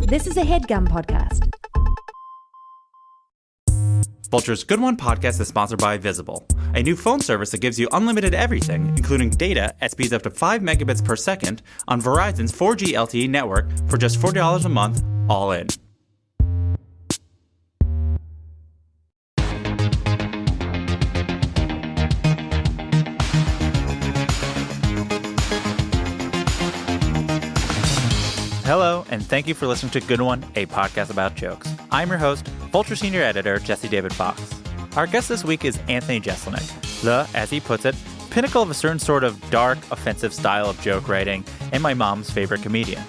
This is a HeadGum podcast. Vulture's Good One podcast is sponsored by Visible, a new phone service that gives you unlimited everything, including data at speeds up to 5 megabits per second on Verizon's 4G LTE network for just $40 a month, all in. Hello, and thank you for listening to Good One, a podcast about jokes. I'm your host, Vulture Senior Editor Jesse David Fox. Our guest this week is Anthony Jeselnik, the, as he puts it, pinnacle of a certain sort of dark, offensive style of joke writing and my mom's favorite comedian.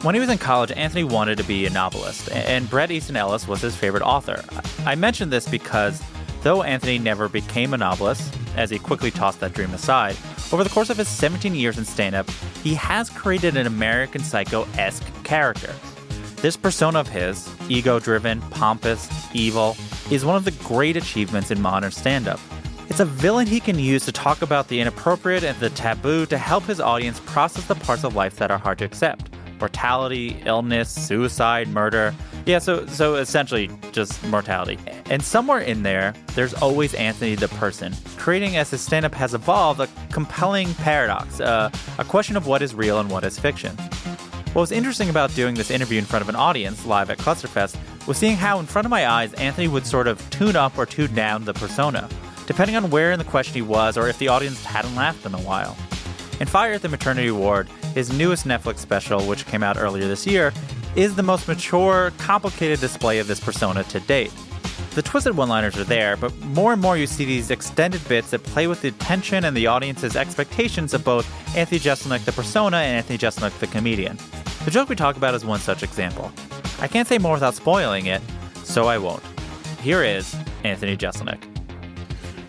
When he was in college, Anthony wanted to be a novelist, and Bret Easton Ellis was his favorite author. I mention this because, though Anthony never became a novelist, as he quickly tossed that dream aside, over the course of his 17 years in stand-up, he has created an American Psycho-esque character. This persona of his, ego-driven, pompous, evil, is one of the great achievements in modern stand-up. It's a villain he can use to talk about the inappropriate and the taboo to help his audience process the parts of life that are hard to accept. Mortality, illness, suicide, murder. Yeah, so essentially just mortality. And somewhere in there, there's always Anthony the person, creating as his stand-up has evolved a compelling paradox, a question of what is real and what is fiction. What was interesting about doing this interview in front of an audience live at Clusterfest was seeing how in front of my eyes, Anthony would sort of tune up or tune down the persona, depending on where in the question he was or if the audience hadn't laughed in a while. In Fire at the Maternity Ward, his newest Netflix special, which came out earlier this year, is the most mature, complicated display of this persona to date. The twisted one-liners are there, but more and more you see these extended bits that play with the tension and the audience's expectations of both Anthony Jeselnik the persona and Anthony Jeselnik the comedian. The joke we talk about is one such example. I can't say more without spoiling it, so I won't. Here is Anthony Jeselnik.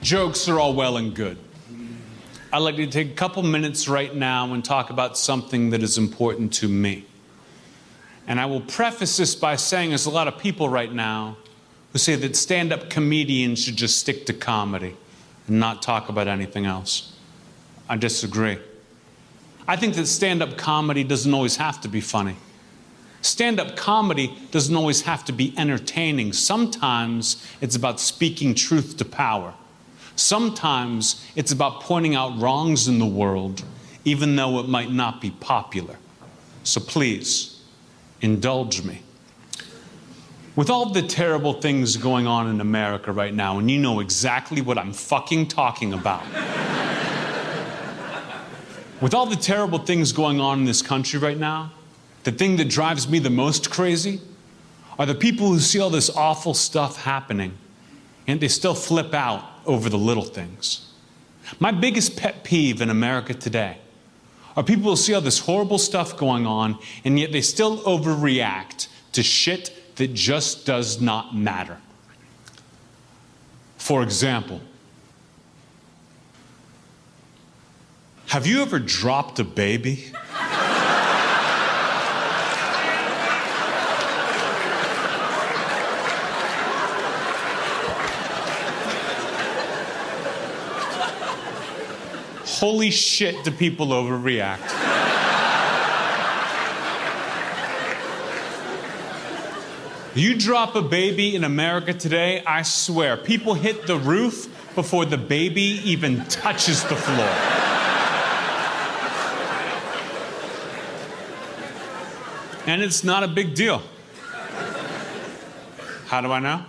Jokes are all well and good. I'd like to take a couple minutes right now and talk about something that is important to me. And I will preface this by saying there's a lot of people right now who say that stand-up comedians should just stick to comedy and not talk about anything else. I disagree. I think that stand-up comedy doesn't always have to be funny. Stand-up comedy doesn't always have to be entertaining. Sometimes it's about speaking truth to power. Sometimes it's about pointing out wrongs in the world, even though it might not be popular. So please, indulge me. With all the terrible things going on in America right now, and you know exactly what I'm fucking talking about. With all the terrible things going on in this country right now, the thing that drives me the most crazy are the people who see all this awful stuff happening, and they still flip out over the little things. My biggest pet peeve in America today are people who see all this horrible stuff going on, and yet they still overreact to shit that just does not matter. For example, have you ever dropped a baby? Holy shit, do people overreact. You drop a baby in America today, I swear, people hit the roof before the baby even touches the floor. And it's not a big deal. How do I know?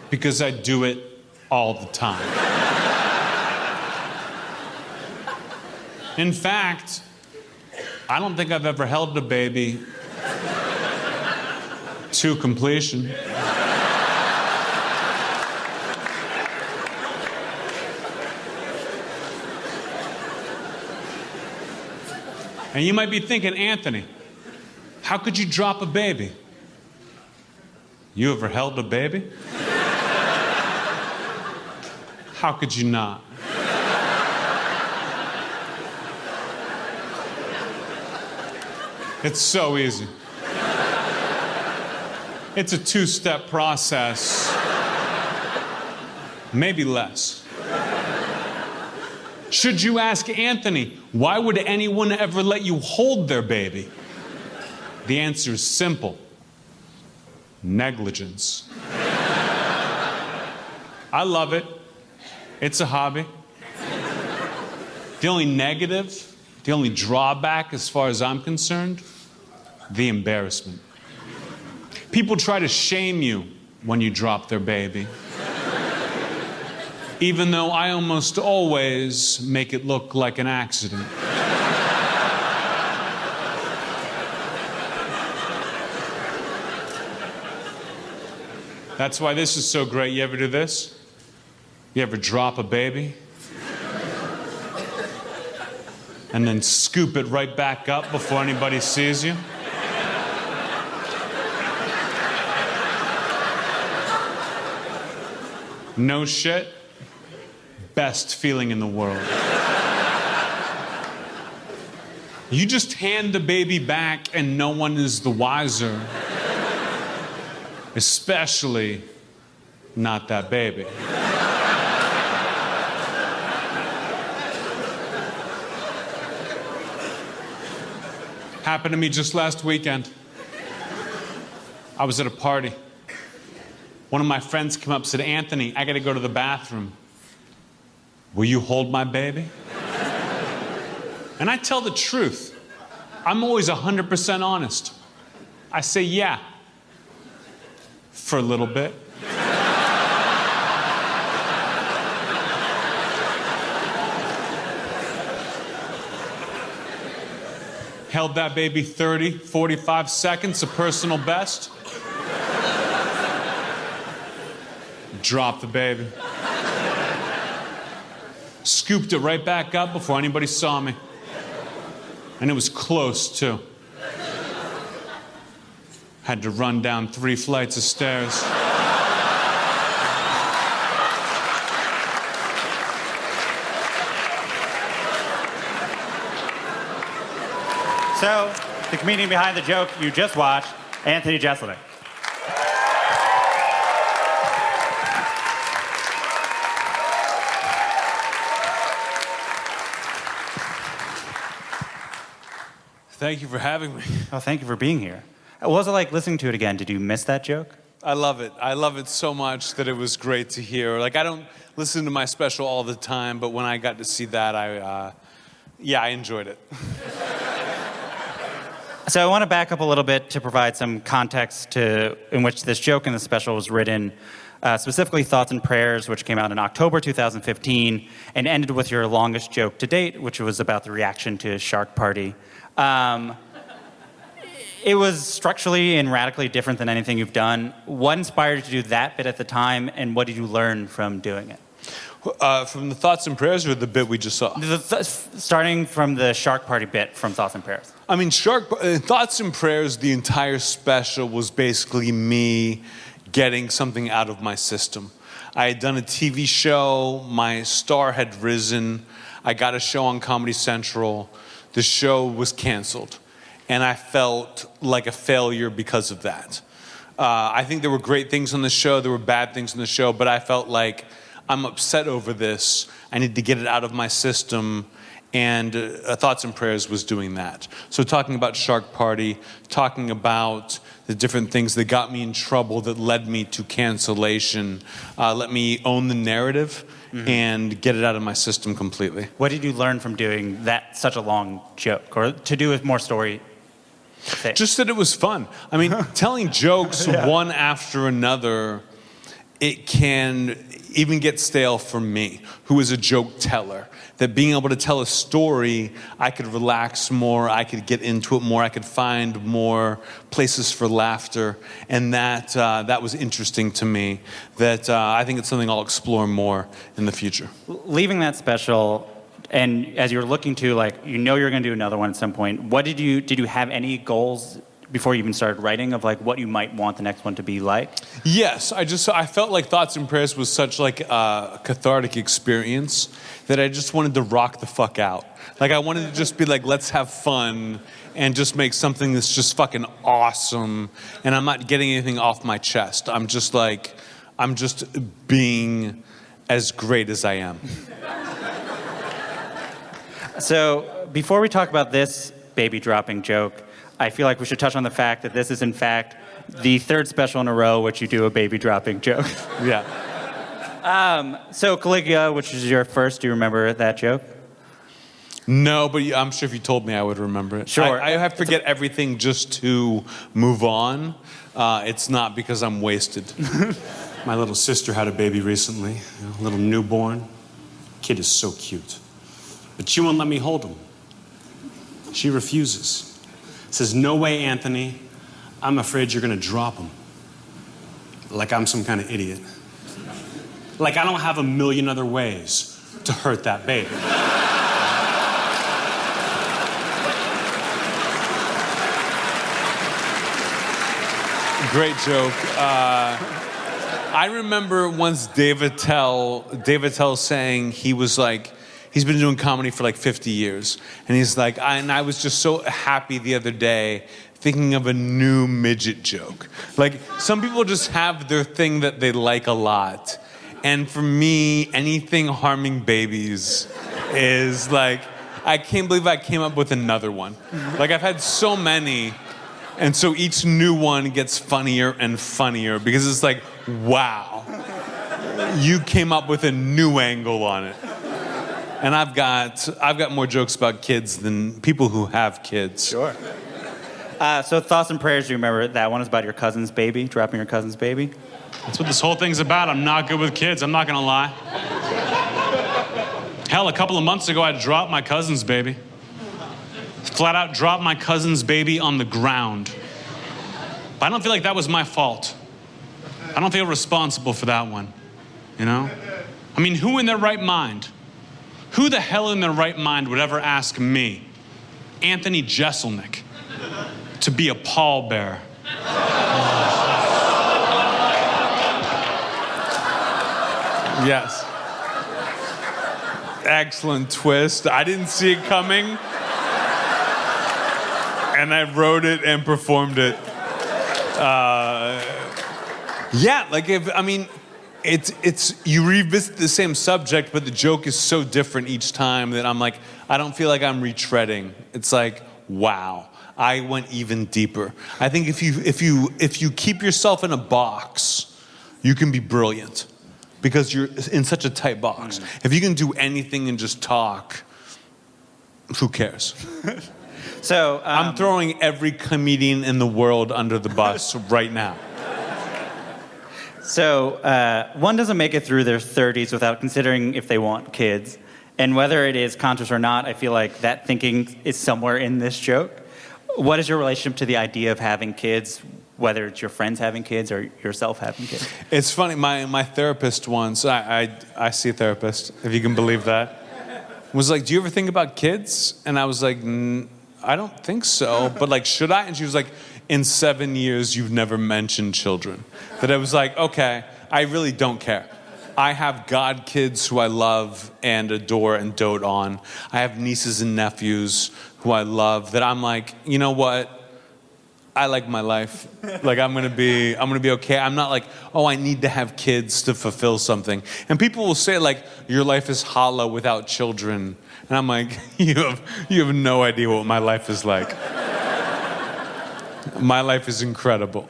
Because I do it all the time. In fact, I don't think I've ever held a baby to completion. And you might be thinking, Anthony, how could you drop a baby? You ever held a baby? How could you not? It's so easy. It's a two-step process, maybe less. Should you ask Anthony, why would anyone ever let you hold their baby? The answer is simple. Negligence. I love it. It's a hobby. The only negative, the only drawback as far as I'm concerned, the embarrassment. People try to shame you when you drop their baby. Even though I almost always make it look like an accident. That's why this is so great. You ever do this? You ever drop a baby? And then scoop it right back up before anybody sees you? No shit. Best feeling in the world. You just hand the baby back and no one is the wiser. Especially not that baby. Happened to me just last weekend. I was at a party. One of my friends came up and said, Anthony, I gotta go to the bathroom. Will you hold my baby? And I tell the truth. I'm always 100% honest. I say, yeah. For a little bit. Held that baby 30, 45 seconds, a personal best. Dropped the baby. Scooped it right back up before anybody saw me. And it was close, too. Had to run down 3 flights of stairs. So, the comedian behind the joke you just watched, Anthony Jeselnik. Thank you for having me. Oh, thank you for being here. What was it like listening to it again? Did you miss that joke? I love it. I love it so much that it was great to hear. Like, I don't listen to my special all the time, but when I got to see that, I enjoyed it. So I want to back up a little bit to provide some context in which this joke in the special was written, specifically Thoughts and Prayers, which came out in October 2015, and ended with your longest joke to date, which was about the reaction to Shark Party. It was structurally and radically different than anything you've done. What inspired you to do that bit at the time, and what did you learn from doing it? From the Thoughts and Prayers or the bit we just saw? Starting from the Shark Party bit from Thoughts and Prayers. I mean, Thoughts and Prayers, the entire special was basically me getting something out of my system. I had done a TV show, my star had risen, I got a show on Comedy Central, the show was canceled, and I felt like a failure because of that. I think there were great things on the show, there were bad things on the show, but I felt like I'm upset over this, I need to get it out of my system, and Thoughts and Prayers was doing that. So talking about Shark Party, talking about the different things that got me in trouble that led me to cancellation, let me own the narrative and get it out of my system completely. What did you learn from doing that such a long joke, or to do with more story? Just that it was fun. I mean, telling jokes one after another, it can even get stale for me, who is a joke teller. That being able to tell a story, I could relax more, I could get into it more, I could find more places for laughter, and that was interesting to me. That I think it's something I'll explore more in the future. Leaving that special, and as you're looking to, like, you know you're going to do another one at some point, did you have any goals before you even started writing of like what you might want the next one to be like? Yes, I felt like Thoughts and Prayers was such like a cathartic experience that I just wanted to rock the fuck out. Like I wanted to just be like, let's have fun and just make something that's just fucking awesome. And I'm not getting anything off my chest. I'm just being as great as I am. So before we talk about this baby dropping joke, I feel like we should touch on the fact that this is, in fact, the third special in a row which you do a baby dropping joke. Yeah. So Caligula, which is your first, do you remember that joke? No, but I'm sure if you told me, I would remember it. Sure. I have to forget everything just to move on. It's not because I'm wasted. My little sister had a baby recently, a little newborn. Kid is so cute. But she won't let me hold him. She refuses. Says, no way, Anthony. I'm afraid you're gonna drop him. Like I'm some kind of idiot. Like I don't have a million other ways to hurt that baby. Great joke. I remember once Dave Attell saying he was like, he's been doing comedy for like 50 years. And he's like, and I was just so happy the other day thinking of a new midget joke. Like, some people just have their thing that they like a lot. And for me, anything harming babies is like, I can't believe I came up with another one. Like, I've had so many. And so each new one gets funnier and funnier because it's like, wow, you came up with a new angle on it. And I've got more jokes about kids than people who have kids. Sure. So thoughts and prayers, do you remember that one is about your cousin's baby, dropping your cousin's baby? That's what this whole thing's about. I'm not good with kids, I'm not gonna lie. Hell, a couple of months ago, I dropped my cousin's baby. Flat out dropped my cousin's baby on the ground. But I don't feel like that was my fault. I don't feel responsible for that one, you know? I mean, who in their right mind? Who the hell in their right mind would ever ask me, Anthony Jeselnik, to be a pallbearer? Yes. Excellent twist. I didn't see it coming. And I wrote it and performed it. Yeah, like it's you revisit the same subject, but the joke is so different each time that I'm like, I don't feel like I'm retreading. It's like, wow, I went even deeper. I think if you keep yourself in a box, you can be brilliant because you're in such a tight box. If you can do anything and just talk, who cares? So I'm throwing every comedian in the world under the bus right now. So one doesn't make it through their 30s without considering if they want kids. And whether it is conscious or not, I feel like that thinking is somewhere in this joke. What is your relationship to the idea of having kids, whether it's your friends having kids or yourself having kids? It's funny, my therapist once, I see a therapist, if you can believe that, was like, do you ever think about kids? And I was like, I don't think so, but like, should I? And she was like, in 7 years, you've never mentioned children. That I was like, okay, I really don't care. I have god kids who I love and adore and dote on. I have nieces and nephews who I love that I'm like, you know what? I like my life. Like, I'm gonna be okay. I'm not like, oh, I need to have kids to fulfill something. And people will say like, your life is hollow without children. And I'm like, you have no idea what my life is like. My life is incredible.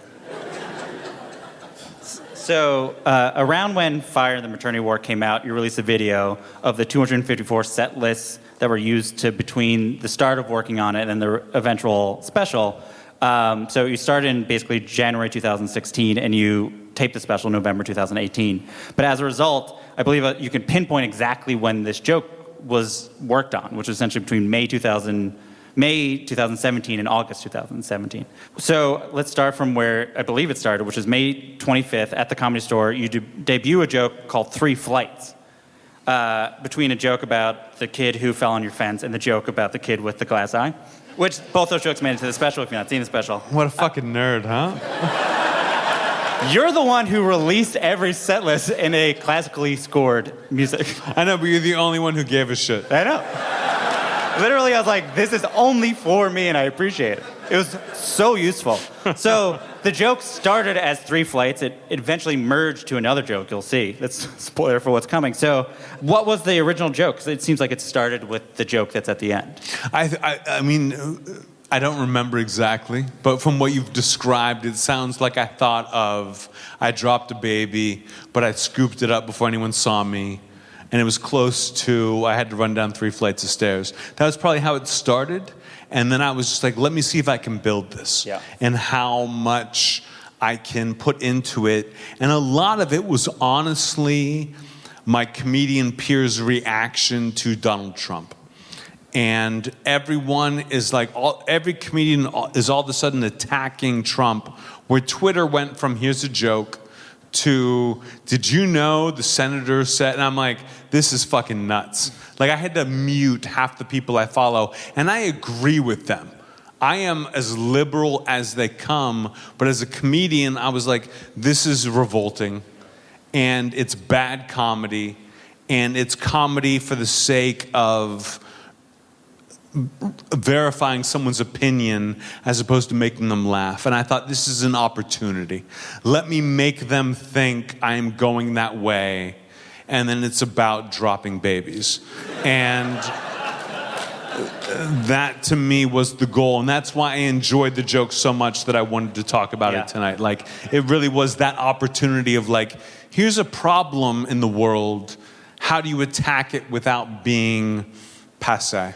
So around when Fire and the Maternity War came out, you released a video of the 254 set lists that were used between the start of working on it and the eventual special. So you started in basically January 2016, and you taped the special November 2018. But as a result, I believe you can pinpoint exactly when this joke was worked on, which was essentially between May 2017 and August 2017. So let's start from where I believe it started, which is May 25th at the Comedy Store. You debut a joke called 3 Flights, between a joke about the kid who fell on your fence and the joke about the kid with the glass eye, which both those jokes made it to the special if you've not seen the special. What a fucking nerd, huh? You're the one who released every set list in a classically scored music. I know, but you're the only one who gave a shit. I know. Literally, I was like, this is only for me, and I appreciate it. It was so useful. So the joke started as 3 Flights. It eventually merged to another joke, you'll see. That's a spoiler for what's coming. So what was the original joke? Because it seems like it started with the joke that's at the end. I mean, I don't remember exactly, but from what you've described, it sounds like I thought of, I dropped a baby, but I scooped it up before anyone saw me, and it was close to, I had to run down 3 flights of stairs. That was probably how it started, and then I was just like, let me see if I can build this, and how much I can put into it. And a lot of it was honestly my comedian peers' reaction to Donald Trump. And everyone is like, every comedian is all of a sudden attacking Trump, where Twitter went from here's a joke to did you know the senator said, and I'm like, this is fucking nuts. Like, I had to mute half the people I follow, and I agree with them. I am as liberal as they come, but as a comedian, I was like, this is revolting, and it's bad comedy, and it's comedy for the sake of verifying someone's opinion as opposed to making them laugh. And I thought, this is an opportunity. Let me make them think I am going that way, and then it's about dropping babies. And that to me was the goal, and that's why I enjoyed the joke so much that I wanted to talk about it tonight. Like, it really was that opportunity of like, here's a problem in the world. How do you attack it without being passé?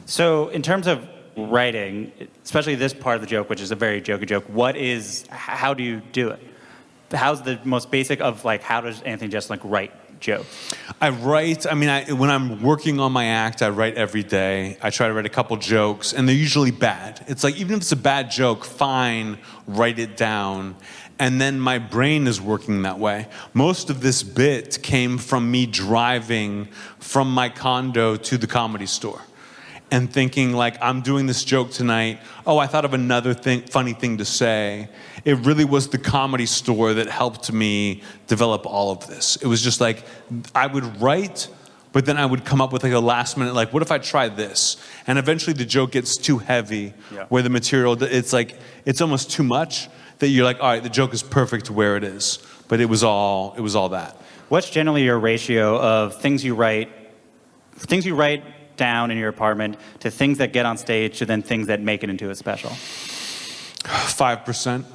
So in terms of writing, especially this part of the joke, which is a very jokey joke, how do you do it? How's the most basic of like, how does Anthony Jeselnik write jokes? I write, when I'm working on my act, I write every day. I try to write a couple jokes, and they're usually bad. It's like, even if it's a bad joke, fine, write it down. And then my brain is working that way. Most of this bit came from me driving from my condo to the Comedy Store and thinking like, I'm doing this joke tonight. Oh, I thought of another funny thing to say. It really was the Comedy Store that helped me develop all of this. It was just like, I would write, but then I would come up with like a last minute, like, what if I try this? And eventually the joke gets too heavy, where the material, it's like, it's almost too much, that you're like, all right, the joke is perfect where it is. But it was all that. What's generally your ratio of things you write down in your apartment to things that get on stage to then things that make it into a special? 5%.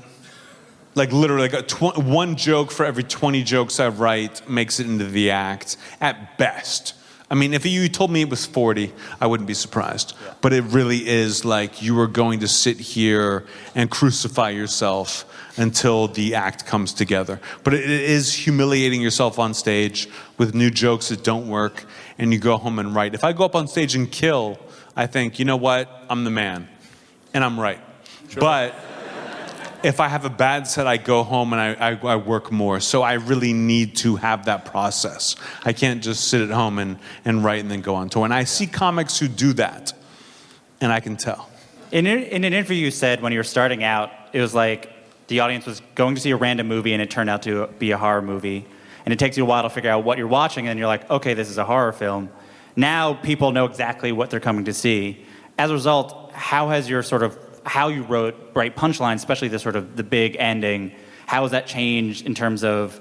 Like literally, like one joke for every 20 jokes I write makes it into the act at best. I mean, if you told me it was 40, I wouldn't be surprised. Yeah. But it really is like you are going to sit here and crucify yourself until the act comes together. But it is humiliating yourself on stage with new jokes that don't work, and you go home and write. If I go up on stage and kill, I think, you know what? I'm the man, and I'm right. Sure. But if I have a bad set, I go home and I work more. So I really need to have that process. I can't just sit at home and write and then go on tour. And I see comics who do that, and I can tell. In an interview you said when you were starting out, it was like the audience was going to see a random movie and it turned out to be a horror movie. And it takes you a while to figure out what you're watching, and you're like, okay, this is a horror film. Now people know exactly what they're coming to see. As a result, how has your how you write punchlines, especially the big ending, how has that changed in terms of,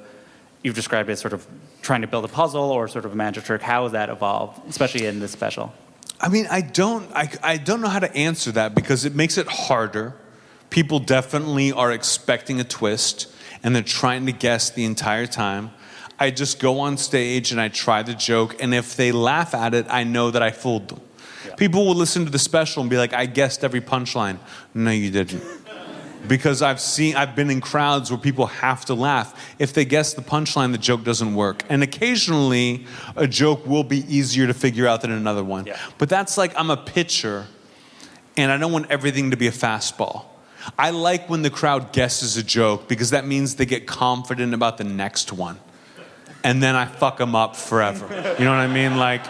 you've described it as sort of trying to build a puzzle or sort of a magic trick, how has that evolved, especially in this special? I mean, I don't know how to answer that because it makes it harder. People definitely are expecting a twist and they're trying to guess the entire time. I just go on stage and I try the joke, and if they laugh at it, I know that I fooled them. Yeah. People will listen to the special and be like, I guessed every punchline. No, you didn't. Because I've been in crowds where people have to laugh. If they guess the punchline, the joke doesn't work. And occasionally, a joke will be easier to figure out than another one. Yeah. But that's like, I'm a pitcher, and I don't want everything to be a fastball. I like when the crowd guesses a joke because that means they get confident about the next one. And then I fuck them up forever. You know what I mean? Like,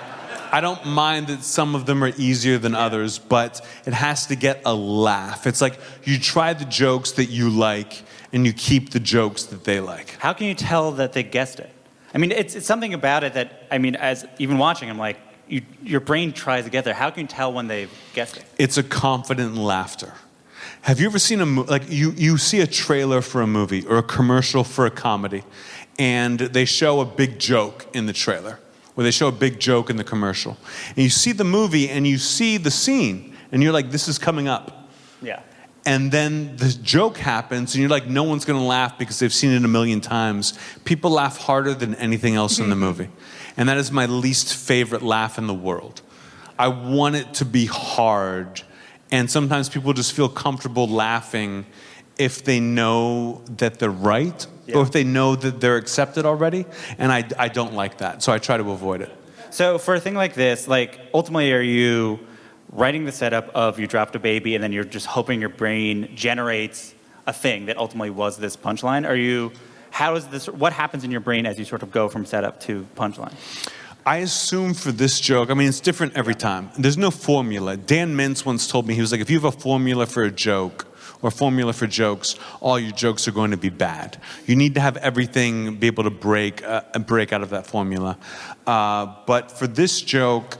I don't mind that some of them are easier than others, but it has to get a laugh. It's like you try the jokes that you like, and you keep the jokes that they like. How can you tell that they guessed it? I mean, it's something about it that, I mean, as even watching, I'm like, your brain tries to get there. How can you tell when they've guessed it? It's a confident laughter. Have you ever seen you see a trailer for a movie or a commercial for a comedy, and they show a big joke in the trailer, or they show a big joke in the commercial. And you see the movie and you see the scene, and you're like, this is coming up. Yeah. And then the joke happens, and you're like, no one's going to laugh because they've seen it a million times. People laugh harder than anything else in the movie. And that is my least favorite laugh in the world. I want it to be hard. And sometimes people just feel comfortable laughing if they know that they're right, or if they know that they're accepted already. And I don't like that, so I try to avoid it. So for a thing like this, like, ultimately, are you writing the setup of you dropped a baby and then you're just hoping your brain generates a thing that ultimately was this punchline? What happens in your brain as you sort of go from setup to punchline? I assume for this joke, I mean, it's different every time. There's no formula. Dan Mintz once told me, he was like, if you have a formula for a joke, or a formula for jokes, all your jokes are going to be bad. You need to have everything be able to break out of that formula. But for this joke,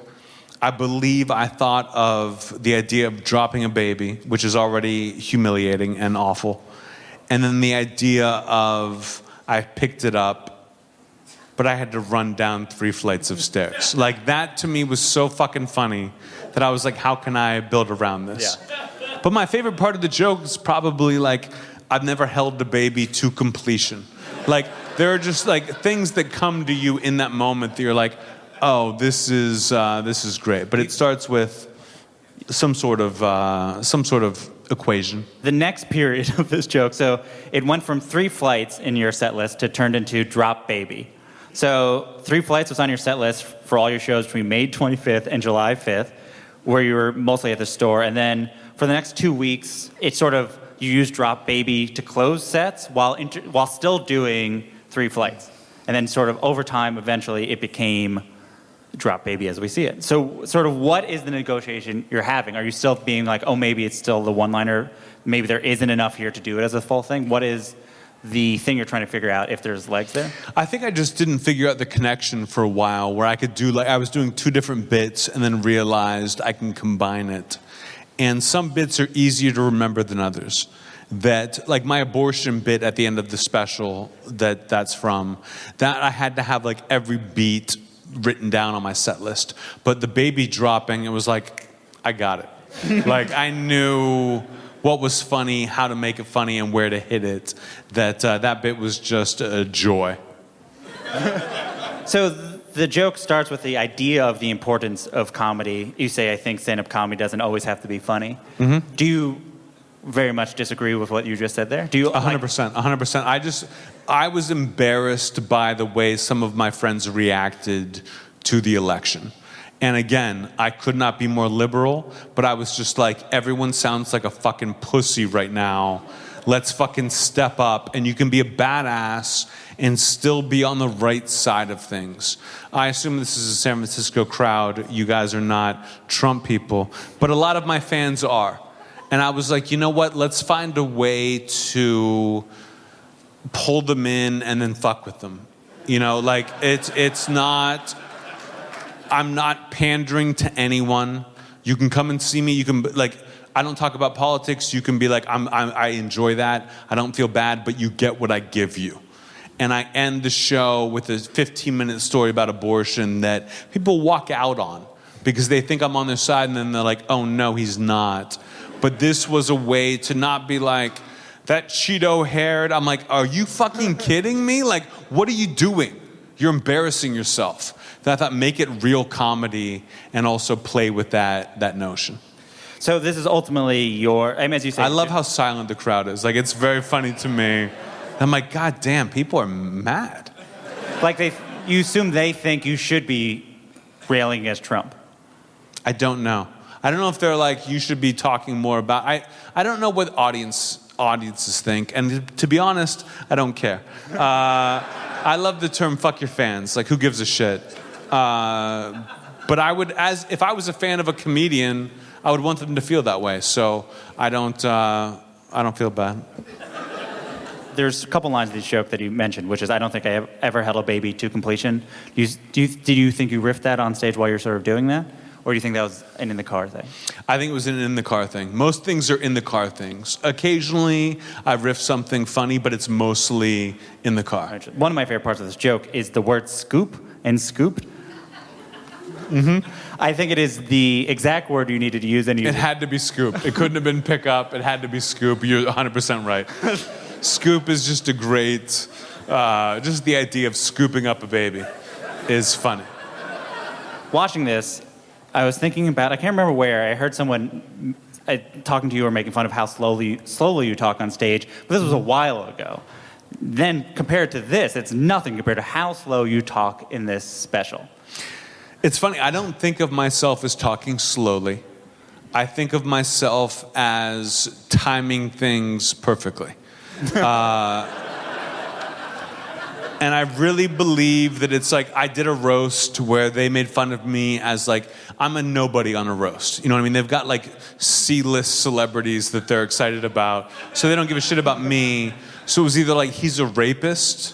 I believe I thought of the idea of dropping a baby, which is already humiliating and awful. And then the idea of I picked it up, but I had to run down 3 flights of stairs. Like, that to me was so fucking funny that I was like, how can I build around this? Yeah. But my favorite part of the joke is probably like, I've never held the baby to completion. Like, there are just like things that come to you in that moment that you're like, oh, this is great. But it starts with some sort of equation. The next period of this joke, so it went from 3 flights in your set list to turned into drop baby. So 3 flights was on your set list for all your shows between May 25th and July 5th, where you were mostly at the store. And then for the next 2 weeks, it's sort of, you use drop baby to close sets while still doing 3 flights. And then sort of over time, eventually, it became drop baby as we see it. So sort of what is the negotiation you're having? Are you still being like, oh, maybe it's still the one-liner, maybe there isn't enough here to do it as a full thing? What is the thing you're trying to figure out if there's legs there? I think I just didn't figure out the connection for a while, where I could do, like, I was doing 2 different bits and then realized I can combine it. And some bits are easier to remember than others. That, like my abortion bit at the end of the special that's from, that I had to have like every beat written down on my set list. But the baby dropping, it was like, I got it. Like, I knew what was funny, how to make it funny, and where to hit it. That bit was just a joy. So the joke starts with the idea of the importance of comedy. You say, I think stand-up comedy doesn't always have to be funny. Mm-hmm. Do you very much disagree with what you just said there? Do you? 100%. I was embarrassed by the way some of my friends reacted to the election. And again, I could not be more liberal, but I was just like, everyone sounds like a fucking pussy right now. Let's fucking step up, and you can be a badass and still be on the right side of things. I assume this is a San Francisco crowd. You guys are not Trump people, but a lot of my fans are. And I was like, you know what? Let's find a way to pull them in and then fuck with them. You know, like, it's not, I'm not pandering to anyone. You can come and see me. You can, like, I don't talk about politics. You can be like, I enjoy that. I don't feel bad, but you get what I give you. And I end the show with a 15-minute story about abortion that people walk out on because they think I'm on their side, and then they're like, oh no, he's not. But this was a way to not be like, that Cheeto-haired. I'm like, are you fucking kidding me? Like, what are you doing? You're embarrassing yourself. Then I thought, make it real comedy and also play with that notion. So this is ultimately your, I mean, as you say. I love how silent the crowd is. Like, it's very funny to me. I'm like, God damn, people are mad. Like, you assume they think you should be railing against Trump. I don't know. I don't know if they're like, you should be talking more about, I don't know what audiences think. And to be honest, I don't care. I love the term fuck your fans. Like, who gives a shit? But I would, if I was a fan of a comedian, I would want them to feel that way. So I don't feel bad. There's a couple lines of this joke that you mentioned, which is, I don't think I have ever held a baby to completion. Did you think you riffed that on stage while you're sort of doing that? Or do you think that was an in-the-car thing? I think it was an in-the-car thing. Most things are in-the-car things. Occasionally, I riff something funny, but it's mostly in the car. One of my favorite parts of this joke is the word scoop and scooped. I think it is the exact word you needed to use. And It had to be scoop. It couldn't have been pick up. It had to be scoop. You're 100% right. Scoop is just a great, just the idea of scooping up a baby is funny. Watching this, I was thinking about, I can't remember where, I heard someone talking to you or making fun of how slowly you talk on stage, but this was a while ago. Then compared to this, it's nothing compared to how slow you talk in this special. It's funny, I don't think of myself as talking slowly. I think of myself as timing things perfectly. And I really believe that it's like I did a roast where they made fun of me as like, I'm a nobody on a roast. You know what I mean? They've got like C-list celebrities that they're excited about, so they don't give a shit about me. So it was either like he's a rapist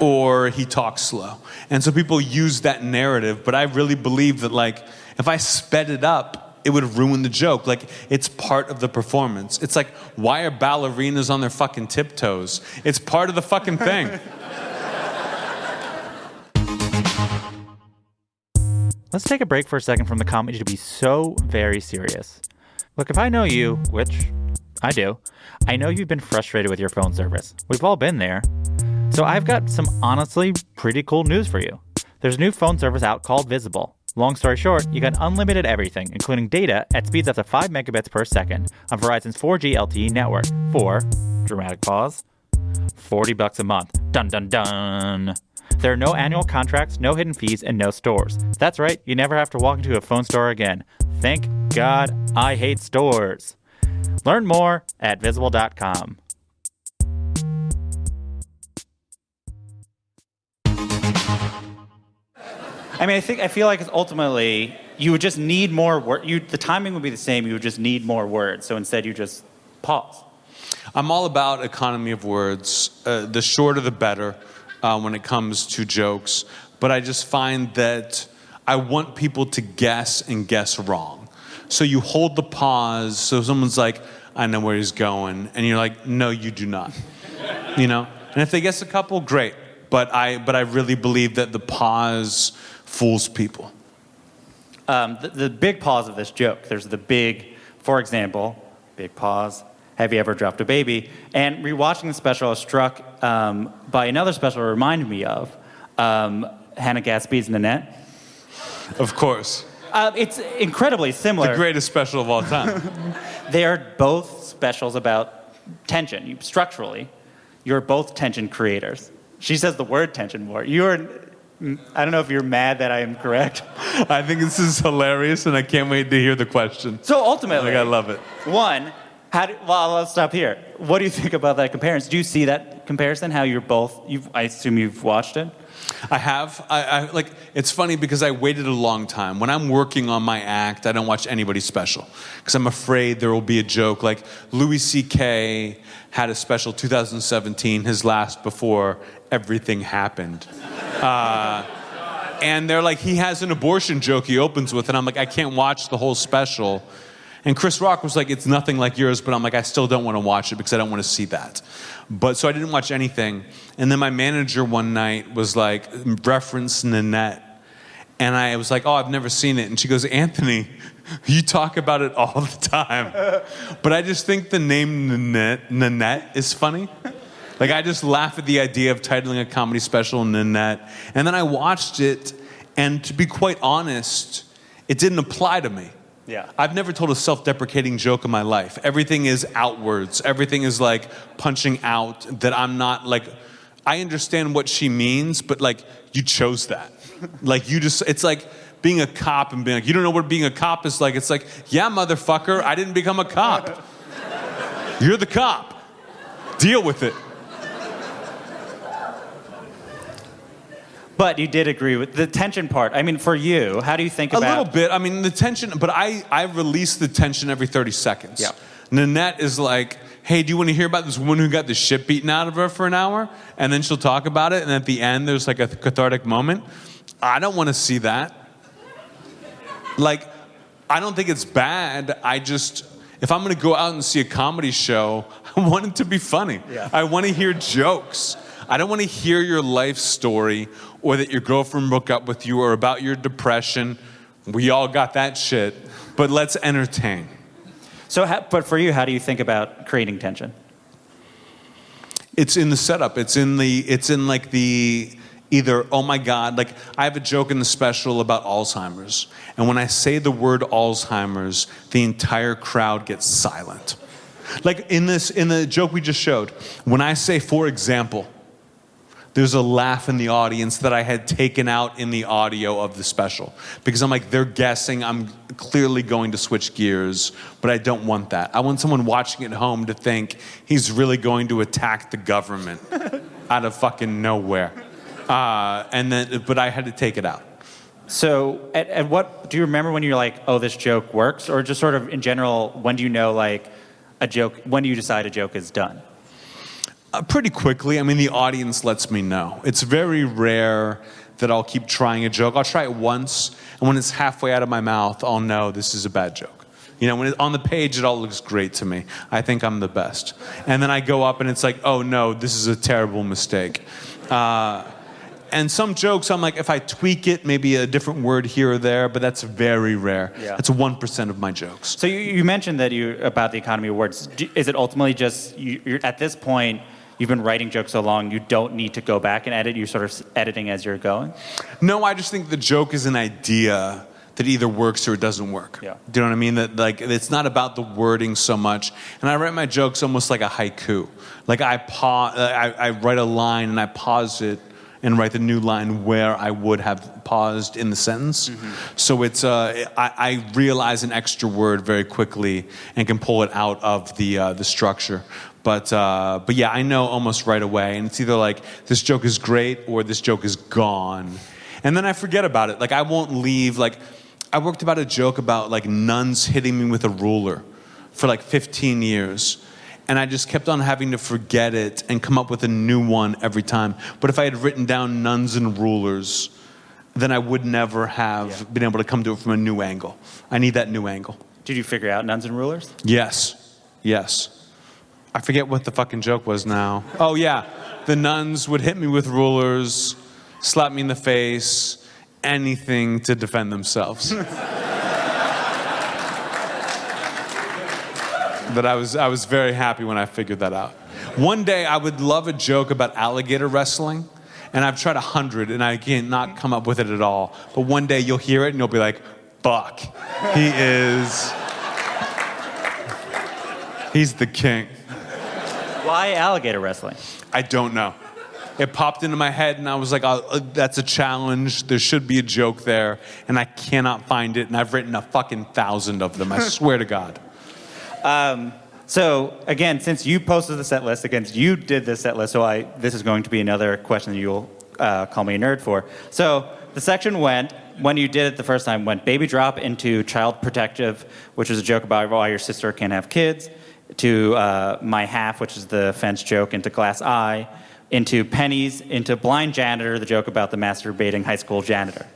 or he talks slow. And so people use that narrative, but I really believe that like if I sped it up, it would ruin the joke. Like, it's part of the performance. It's like, why are ballerinas on their fucking tiptoes? It's part of the fucking thing. Let's take a break for a second from the comedy to be so very serious. Look, if I know you, which I do, I know you've been frustrated with your phone service. We've all been there. So I've got some honestly pretty cool news for you. There's a new phone service out called Visible. Long story short, you got unlimited everything, including data at speeds up to 5 megabits per second on Verizon's 4G LTE network for, dramatic pause, $40 a month. Dun dun dun. There are no annual contracts, no hidden fees, and no stores. That's right, you never have to walk into a phone store again. Thank God I hate stores. Learn more at visible.com. I mean, I feel like it's ultimately, you would just need more words. The timing would be the same, you would just need more words. So instead you just pause. I'm all about economy of words. The shorter the better when it comes to jokes. But I just find that I want people to guess and guess wrong. So you hold the pause, so someone's like, I know where he's going. And you're like, no, you do not. You know? And if they guess a couple, great. But I really believe that the pause fools people. The big pause of this joke, there's the big, for example, big pause, have you ever dropped a baby? And rewatching the special, I was struck by another special it reminded me of, Hannah Gadsby's Nanette. Of course. It's incredibly similar. The greatest special of all time. They are both specials about tension. Structurally, you're both tension creators. She says the word tension more. I don't know if you're mad that I am correct. I think this is hilarious, and I can't wait to hear the question. So ultimately, I love it. One, well, let's stop here. What do you think about that comparison? Do you see that comparison? How you're both? I assume you've watched it. I have. I like. It's funny because I waited a long time. When I'm working on my act, I don't watch anybody's special because I'm afraid there will be a joke. Like Louis C.K. had a special 2017, his last before everything happened. And they're like, he has an abortion joke he opens with, and I'm like, I can't watch the whole special. And Chris Rock was like, it's nothing like yours, but I'm like, I still don't want to watch it because I don't want to see that. But so I didn't watch anything. And then my manager one night was like, reference Nanette. And I was like, oh, I've never seen it. And she goes, Anthony, you talk about it all the time. But I just think the name Nanette is funny. Like, I just laugh at the idea of titling a comedy special Nanette. And then I watched it, and to be quite honest, it didn't apply to me. Yeah. I've never told a self-deprecating joke in my life. Everything is outwards. Everything is like punching out that I'm not like, I understand what she means, but like, you chose that. Like, it's like being a cop and being like, you don't know what being a cop is like. It's like, yeah, motherfucker, I didn't become a cop. You're the cop. Deal with it. But you did agree with the tension part. I mean, for you, how do you think about... A little bit. I mean, the tension, but I release the tension every 30 seconds. Yeah. Nanette is like, hey, do you want to hear about this woman who got the shit beaten out of her for an hour? And then she'll talk about it, and at the end, there's like a cathartic moment. I don't want to see that. Like, I don't think it's bad. If I'm going to go out and see a comedy show, I want it to be funny. Yeah. I want to hear jokes. I don't want to hear your life story or that your girlfriend broke up with you or about your depression. We all got that shit, but let's entertain. So, but for you, how do you think about creating tension? It's in the setup. It's in like the either, oh my God, like I have a joke in the special about Alzheimer's. And when I say the word Alzheimer's, the entire crowd gets silent. Like in the joke we just showed, when I say, for example, there's a laugh in the audience that I had taken out in the audio of the special. Because I'm like, they're guessing I'm clearly going to switch gears, but I don't want that. I want someone watching at home to think he's really going to attack the government out of fucking nowhere. But I had to take it out. So at what, do you remember when you're like, oh, this joke works? Or just sort of in general, when do you know like a joke, when do you decide a joke is done? Pretty quickly. I mean, the audience lets me know. It's very rare that I'll keep trying a joke. I'll try it once, and when it's halfway out of my mouth, I'll know this is a bad joke. You know, when on the page, it all looks great to me. I think I'm the best. And then I go up, and it's like, oh no, this is a terrible mistake. And some jokes, I'm like, if I tweak it, maybe a different word here or there, but that's very rare. Yeah. That's 1% of my jokes. So you mentioned that about the Academy Awards. Is it ultimately just, you're at this point, you've been writing jokes so long, you don't need to go back and edit, you're sort of editing as you're going? No, I just think the joke is an idea that either works or it doesn't work. Yeah. Do you know what I mean? That like it's not about the wording so much. And I write my jokes almost like a haiku. Like I write a line and I pause it and write the new line where I would have paused in the sentence. Mm-hmm. So it's I realize an extra word very quickly and can pull it out of the structure. But yeah, I know almost right away, and it's either like this joke is great or this joke is gone, and then I forget about it. Like I won't leave. Like I worked about a joke about like nuns hitting me with a ruler for like 15 years. And I just kept on having to forget it and come up with a new one every time. But if I had written down nuns and rulers, then I would never have been able to come to it from a new angle. I need that new angle. Did you figure out nuns and rulers? Yes. I forget what the fucking joke was now. Oh yeah, the nuns would hit me with rulers, slap me in the face, anything to defend themselves. But I was very happy when I figured that out. One day I would love a joke about alligator wrestling, and I've tried 100 and I cannot come up with it at all. But one day you'll hear it and you'll be like, fuck, he's the king. Why alligator wrestling? I don't know. It popped into my head and I was like, oh, that's a challenge. There should be a joke there, and I cannot find it, and I've written 1,000 of them, I swear to God. So again, since you posted the set list, you did this set list, so this is going to be another question that you'll call me a nerd for. So the section went, when you did it the first time, went baby drop into child protective, which is a joke about why your sister can't have kids, to my half, which is the fence joke, into glass eye, into pennies, into blind janitor, the joke about the masturbating high school janitor.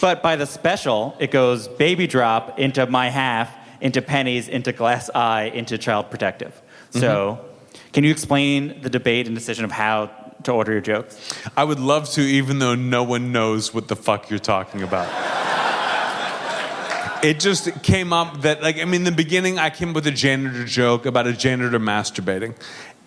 But by the special, it goes baby drop into my half, into pennies, into glass eye, into child protective. So can you explain the debate and decision of how to order your jokes? I would love to, even though no one knows what the fuck you're talking about. It just came up that, like, I mean, in the beginning, I came up with a janitor joke about a janitor masturbating.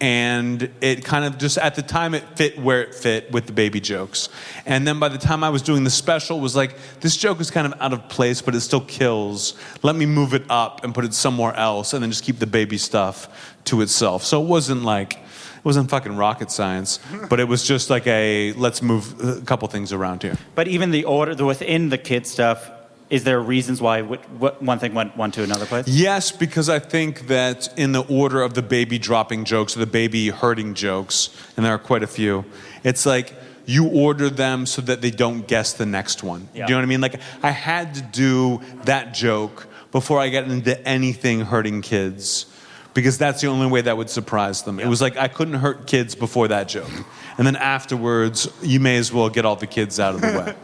And it kind of just, at the time, it fit where it fit with the baby jokes. And then by the time I was doing the special, it was like, this joke is kind of out of place, but it still kills. Let me move it up and put it somewhere else, and then just keep the baby stuff to itself. So it wasn't fucking rocket science, but it was just like let's move a couple things around here. But even the order, within the kid stuff, is there reasons why one thing went one to another place? Yes, because I think that in the order of the baby dropping jokes or the baby hurting jokes, and there are quite a few, it's like you order them so that they don't guess the next one. Yeah. Do you know what I mean? Like I had to do that joke before I got into anything hurting kids, because that's the only way that would surprise them. Yeah. It was like I couldn't hurt kids before that joke. And then afterwards, you may as well get all the kids out of the way.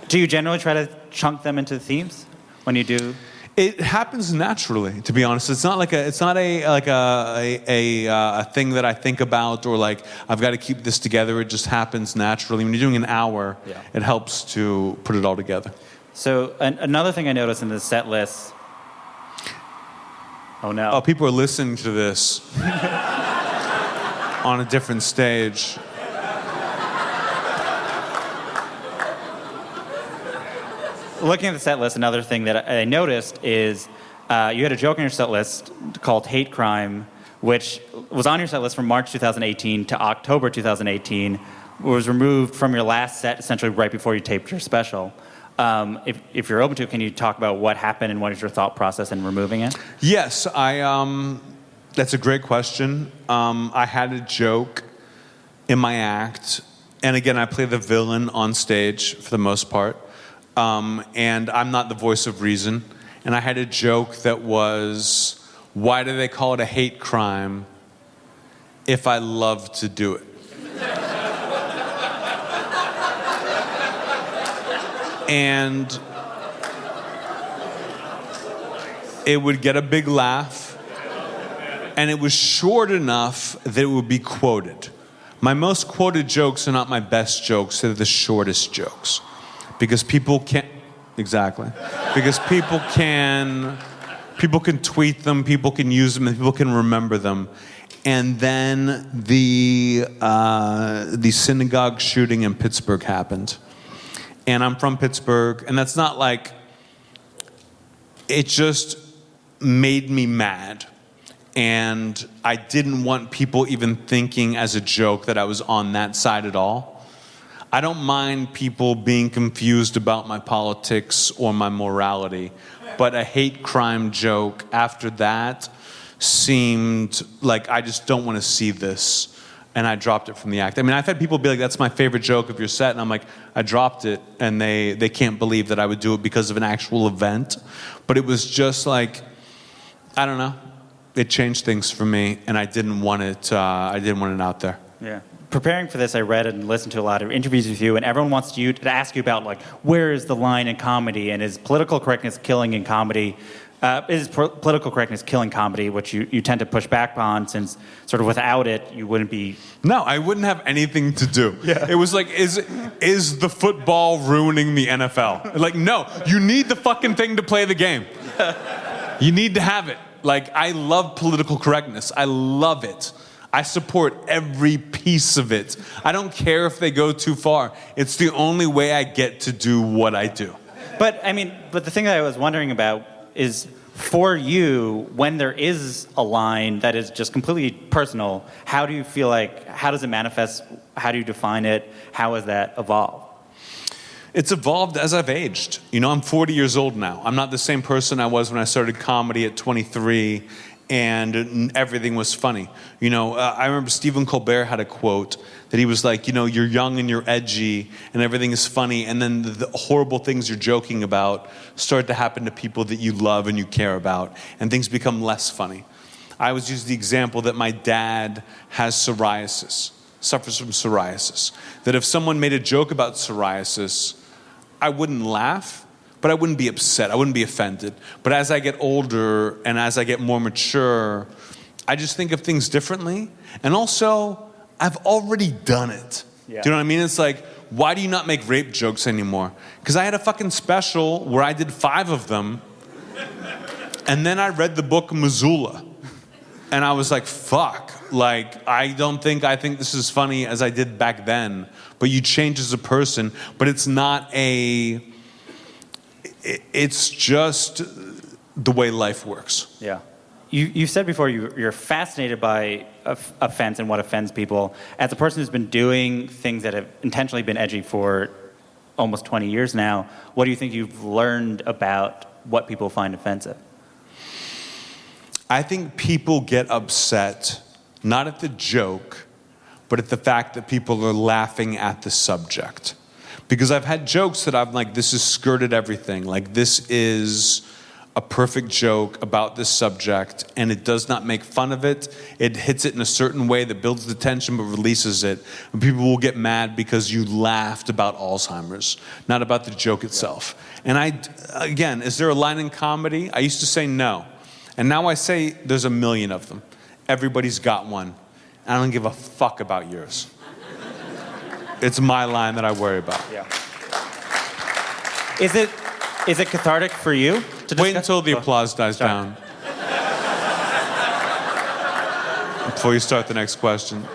Do you generally try to chunk them into themes when you do? It happens naturally, to be honest. It's not a thing that I think about or like I've got to keep this together. It just happens naturally. When you're doing an hour, it helps to put it all together. So another thing I noticed in the set list. Oh no! Oh, people are listening to this on a different stage. Looking at the set list, another thing that I noticed is you had a joke on your set list called Hate Crime, which was on your set list from March 2018 to October 2018. It was removed from your last set essentially right before you taped your special. If you're open to it, can you talk about what happened and what is your thought process in removing it? Yes, that's a great question. I had a joke in my act, and again, I play the villain on stage for the most part. And I'm not the voice of reason. And I had a joke that was, why do they call it a hate crime if I love to do it? And it would get a big laugh. And it was short enough that it would be quoted. My most quoted jokes are not my best jokes, they're the shortest jokes. Because people can tweet them, people can use them, and people can remember them. And then the synagogue shooting in Pittsburgh happened. And I'm from Pittsburgh, and that's not like, it just made me mad. And I didn't want people even thinking as a joke that I was on that side at all. I don't mind people being confused about my politics or my morality, but a hate crime joke after that seemed like I just don't want to see this, and I dropped it from the act. I mean, I've had people be like, that's my favorite joke of your set, and I'm like, I dropped it, and they can't believe that I would do it because of an actual event. But it was just like, I don't know, it changed things for me, and I didn't want it out there. Yeah. Preparing for this, I read and listened to a lot of interviews with you, and everyone wants you to ask you about, like, where is the line in comedy, and is political correctness killing in comedy? Political correctness killing comedy, which you tend to push back on, since sort of without it, you wouldn't be... No, I wouldn't have anything to do. Yeah. It was like, is the football ruining the NFL? Like, no, you need the fucking thing to play the game. You need to have it. Like, I love political correctness. I love it. I support every piece of it. I don't care if they go too far. It's the only way I get to do what I do. But the thing that I was wondering about is, for you, when there is a line that is just completely personal, how do you feel like, how does it manifest? How do you define it? How has that evolved? It's evolved as I've aged. You know, I'm 40 years old now. I'm not the same person I was when I started comedy at 23 and everything was funny. You know, I remember Stephen Colbert had a quote that he was like, you know, you're young and you're edgy and everything is funny, and then the horrible things you're joking about start to happen to people that you love and you care about, and things become less funny. I always use the example that my dad has psoriasis, suffers from psoriasis. That if someone made a joke about psoriasis, I wouldn't laugh, but I wouldn't be upset. I wouldn't be offended. But as I get older and as I get more mature, I just think of things differently. And also, I've already done it. Yeah. Do you know what I mean? It's like, why do you not make rape jokes anymore? Because I had a fucking special where I did 5 of them. And then I read the book Missoula. And I was like, fuck. Like, I think this is funny as I did back then. But you change as a person. But it's not it's just the way life works. Yeah. You said before you're fascinated by offense and what offends people. As a person who's been doing things that have intentionally been edgy for almost 20 years now, what do you think you've learned about what people find offensive? I think people get upset, not at the joke, but at the fact that people are laughing at the subject. Because I've had jokes that I'm like, this has skirted everything. Like, this is a perfect joke about this subject and it does not make fun of it, it hits it in a certain way that builds the tension but releases it, and people will get mad because you laughed about Alzheimer's, not about the joke itself. And again, is there a line in comedy? I used to say no. And now I say there's a million of them. Everybody's got one. I don't give a fuck about yours. It's my line that I worry about. Yeah. Is it cathartic for you to discuss? Wait until the applause dies down. Before you start the next question.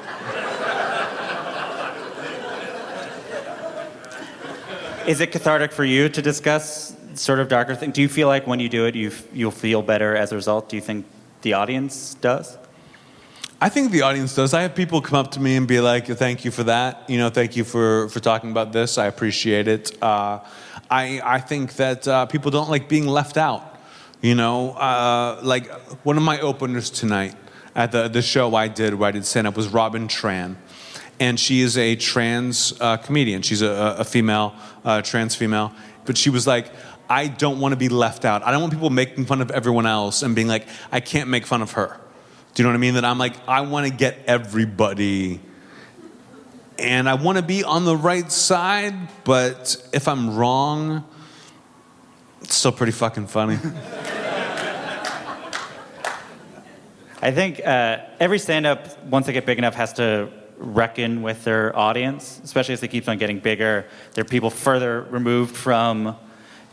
Is it cathartic for you to discuss sort of darker things? Do you feel like when you do it, you'll feel better as a result? Do you think the audience does? I think the audience does. I have people come up to me and be like, thank you for that. Thank you for talking about this. I appreciate it. I think that people don't like being left out. Like one of my openers tonight at the show I did where I did stand-up was Robin Tran. And she is a trans comedian. She's a female, trans female. But she was like, I don't want to be left out. I don't want people making fun of everyone else and being like, I can't make fun of her. Do you know what I mean? That I'm like, I want to get everybody. And I want to be on the right side, but if I'm wrong, it's still pretty fucking funny. I think every stand-up, once they get big enough, has to reckon with their audience, especially as they keep on getting bigger. There are people further removed from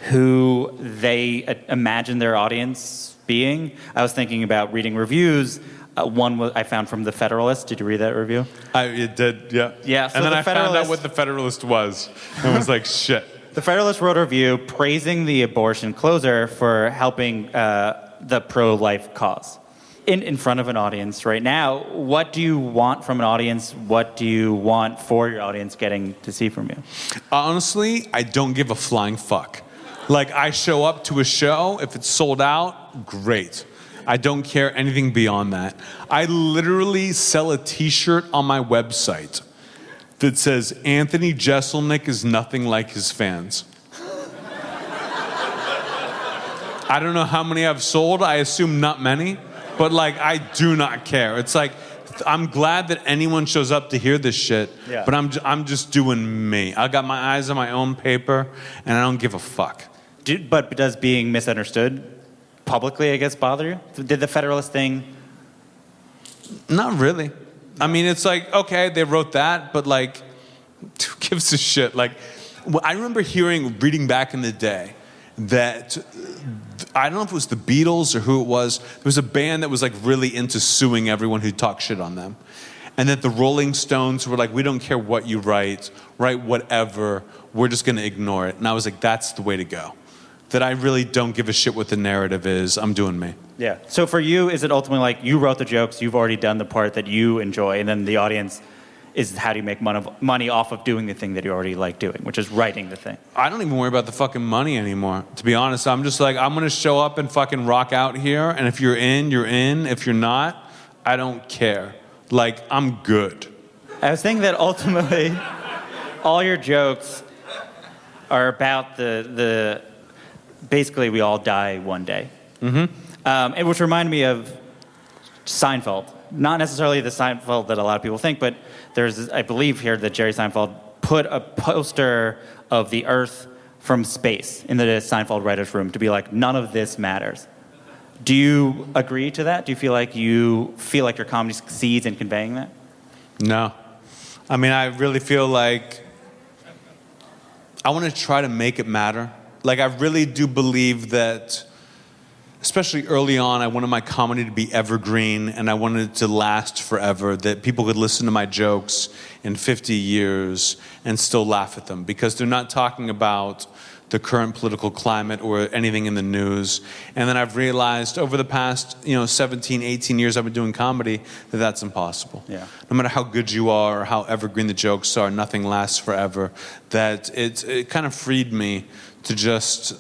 who they imagine their audience being. I was thinking about reading reviews. One I found from The Federalist. Did you read that review? It did, yeah. Yeah. So and then I Federalist, found out what The Federalist was. And was like, shit. The Federalist wrote a review praising the abortion closer for helping the pro-life cause. In front of an audience right now, what do you want from an audience? What do you want for your audience getting to see from you? Honestly, I don't give a flying fuck. Like, I show up to a show, if it's sold out, great. I don't care anything beyond that. I literally sell a t-shirt on my website that says, Anthony Jeselnik is nothing like his fans. I don't know how many I've sold. I assume not many. But, like, I do not care. It's like, I'm glad that anyone shows up to hear this shit, yeah. But I'm just doing me. I got my eyes on my own paper, and I don't give a fuck. But does being misunderstood publicly, I guess, bother you? Did the Federalist thing? Not really. I mean, it's like, okay, they wrote that, but, like, who gives a shit? Like, I remember reading back in the day that, I don't know if it was the Beatles or who it was, there was a band that was like really into suing everyone who talked shit on them. And that the Rolling Stones were like, we don't care what you write whatever, we're just going to ignore it. And I was like, that's the way to go. That I really don't give a shit what the narrative is, I'm doing me. Yeah. So for you, is it ultimately like you wrote the jokes, you've already done the part that you enjoy, and then the audience is how do you make money off of doing the thing that you already like doing, which is writing the thing? I don't even worry about the fucking money anymore, to be honest. I'm just like, I'm going to show up and fucking rock out here, and if you're in, you're in. If you're not, I don't care. Like, I'm good. I was thinking that ultimately all your jokes are about the basically we all die one day. Mm-hmm. Which reminded me of Seinfeld. Not necessarily the Seinfeld that a lot of people think, but there's, I believe here that Jerry Seinfeld put a poster of the Earth from space in the Seinfeld writer's room to be like, none of this matters. Do you agree to that? Do you feel like your comedy succeeds in conveying that? No. I mean, I really feel like I want to try to make it matter. Like, I really do believe that, especially early on, I wanted my comedy to be evergreen and I wanted it to last forever, that people could listen to my jokes in 50 years and still laugh at them because they're not talking about the current political climate or anything in the news. And then I've realized over the past, 17, 18 years I've been doing comedy that that's impossible. Yeah. No matter how good you are or how evergreen the jokes are, nothing lasts forever. That it kind of freed me to just,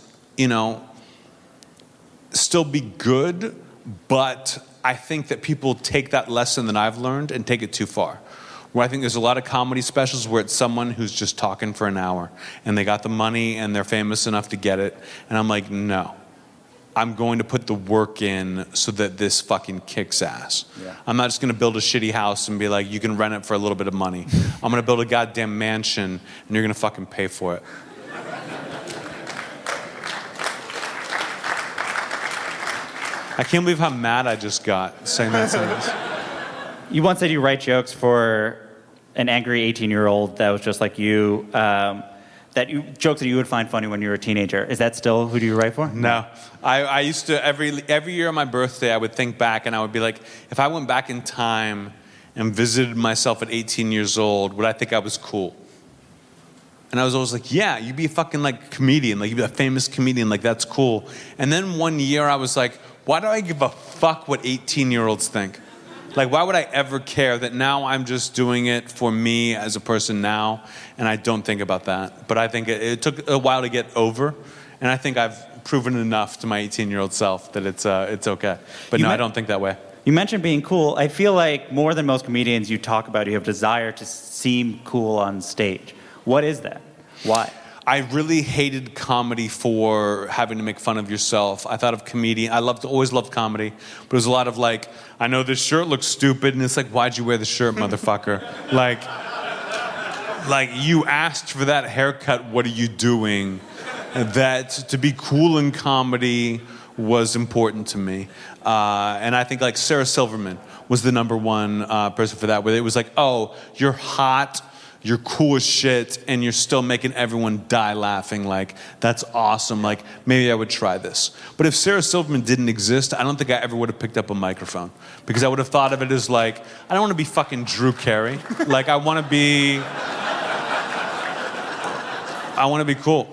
still be good, but I think that people take that lesson that I've learned and take it too far. Where I think there's a lot of comedy specials where it's someone who's just talking for an hour and they got the money and they're famous enough to get it. And I'm like, no. I'm going to put the work in so that this fucking kicks ass. Yeah. I'm not just going to build a shitty house and be like, you can rent it for a little bit of money. I'm going to build a goddamn mansion, and you're going to fucking pay for it. I can't believe how mad I just got saying that sentence. You once said you write jokes for an angry 18-year-old that was just like you, jokes that you would find funny when you were a teenager. Is that still who do you write for? No. I used to, every year on my birthday, I would think back and I would be like, if I went back in time and visited myself at 18 years old, would I think I was cool? And I was always like, yeah, you'd be a fucking like comedian, like you'd be a famous comedian, like that's cool. And then one year I was like, why do I give a fuck what 18-year-olds think? Like, why would I ever care that now I'm just doing it for me as a person now, and I don't think about that. But I think it took a while to get over, and I think I've proven enough to my 18-year-old self that it's okay. But no, I don't think that way. You mentioned being cool. I feel like more than most comedians you talk about, you have desire to seem cool on stage. What is that? Why? I really hated comedy for having to make fun of yourself. I thought of comedian. Always loved comedy, but it was a lot of like, I know this shirt looks stupid, and it's like, why'd you wear the shirt, motherfucker? like you asked for that haircut. What are you doing? That to be cool in comedy was important to me, and I think like Sarah Silverman was the number one person for that. Where it was like, oh, you're hot. You're cool as shit, and you're still making everyone die laughing. Like, that's awesome. Like, maybe I would try this. But if Sarah Silverman didn't exist, I don't think I ever would have picked up a microphone. Because I would have thought of it as like, I don't want to be fucking Drew Carey. Like, I want to be cool.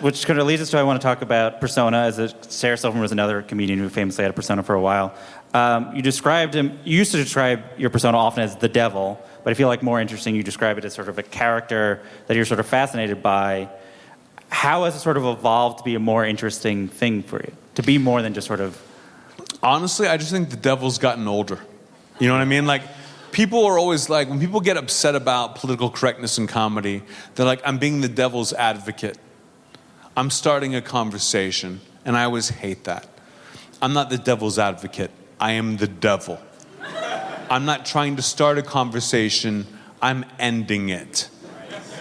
Which kind of leads us to, I want to talk about persona. Sarah Silverman was another comedian who famously had a persona for a while. You used to describe your persona often as the devil, but I feel like more interesting, you describe it as sort of a character that you're sort of fascinated by. How has it sort of evolved to be a more interesting thing for you? To be more than just sort of... Honestly, I just think the devil's gotten older. You know what I mean? Like, people are always like, when people get upset about political correctness in comedy, they're like, I'm being the devil's advocate. I'm starting a conversation, and I always hate that. I'm not the devil's advocate. I am the devil. I'm not trying to start a conversation. I'm ending it.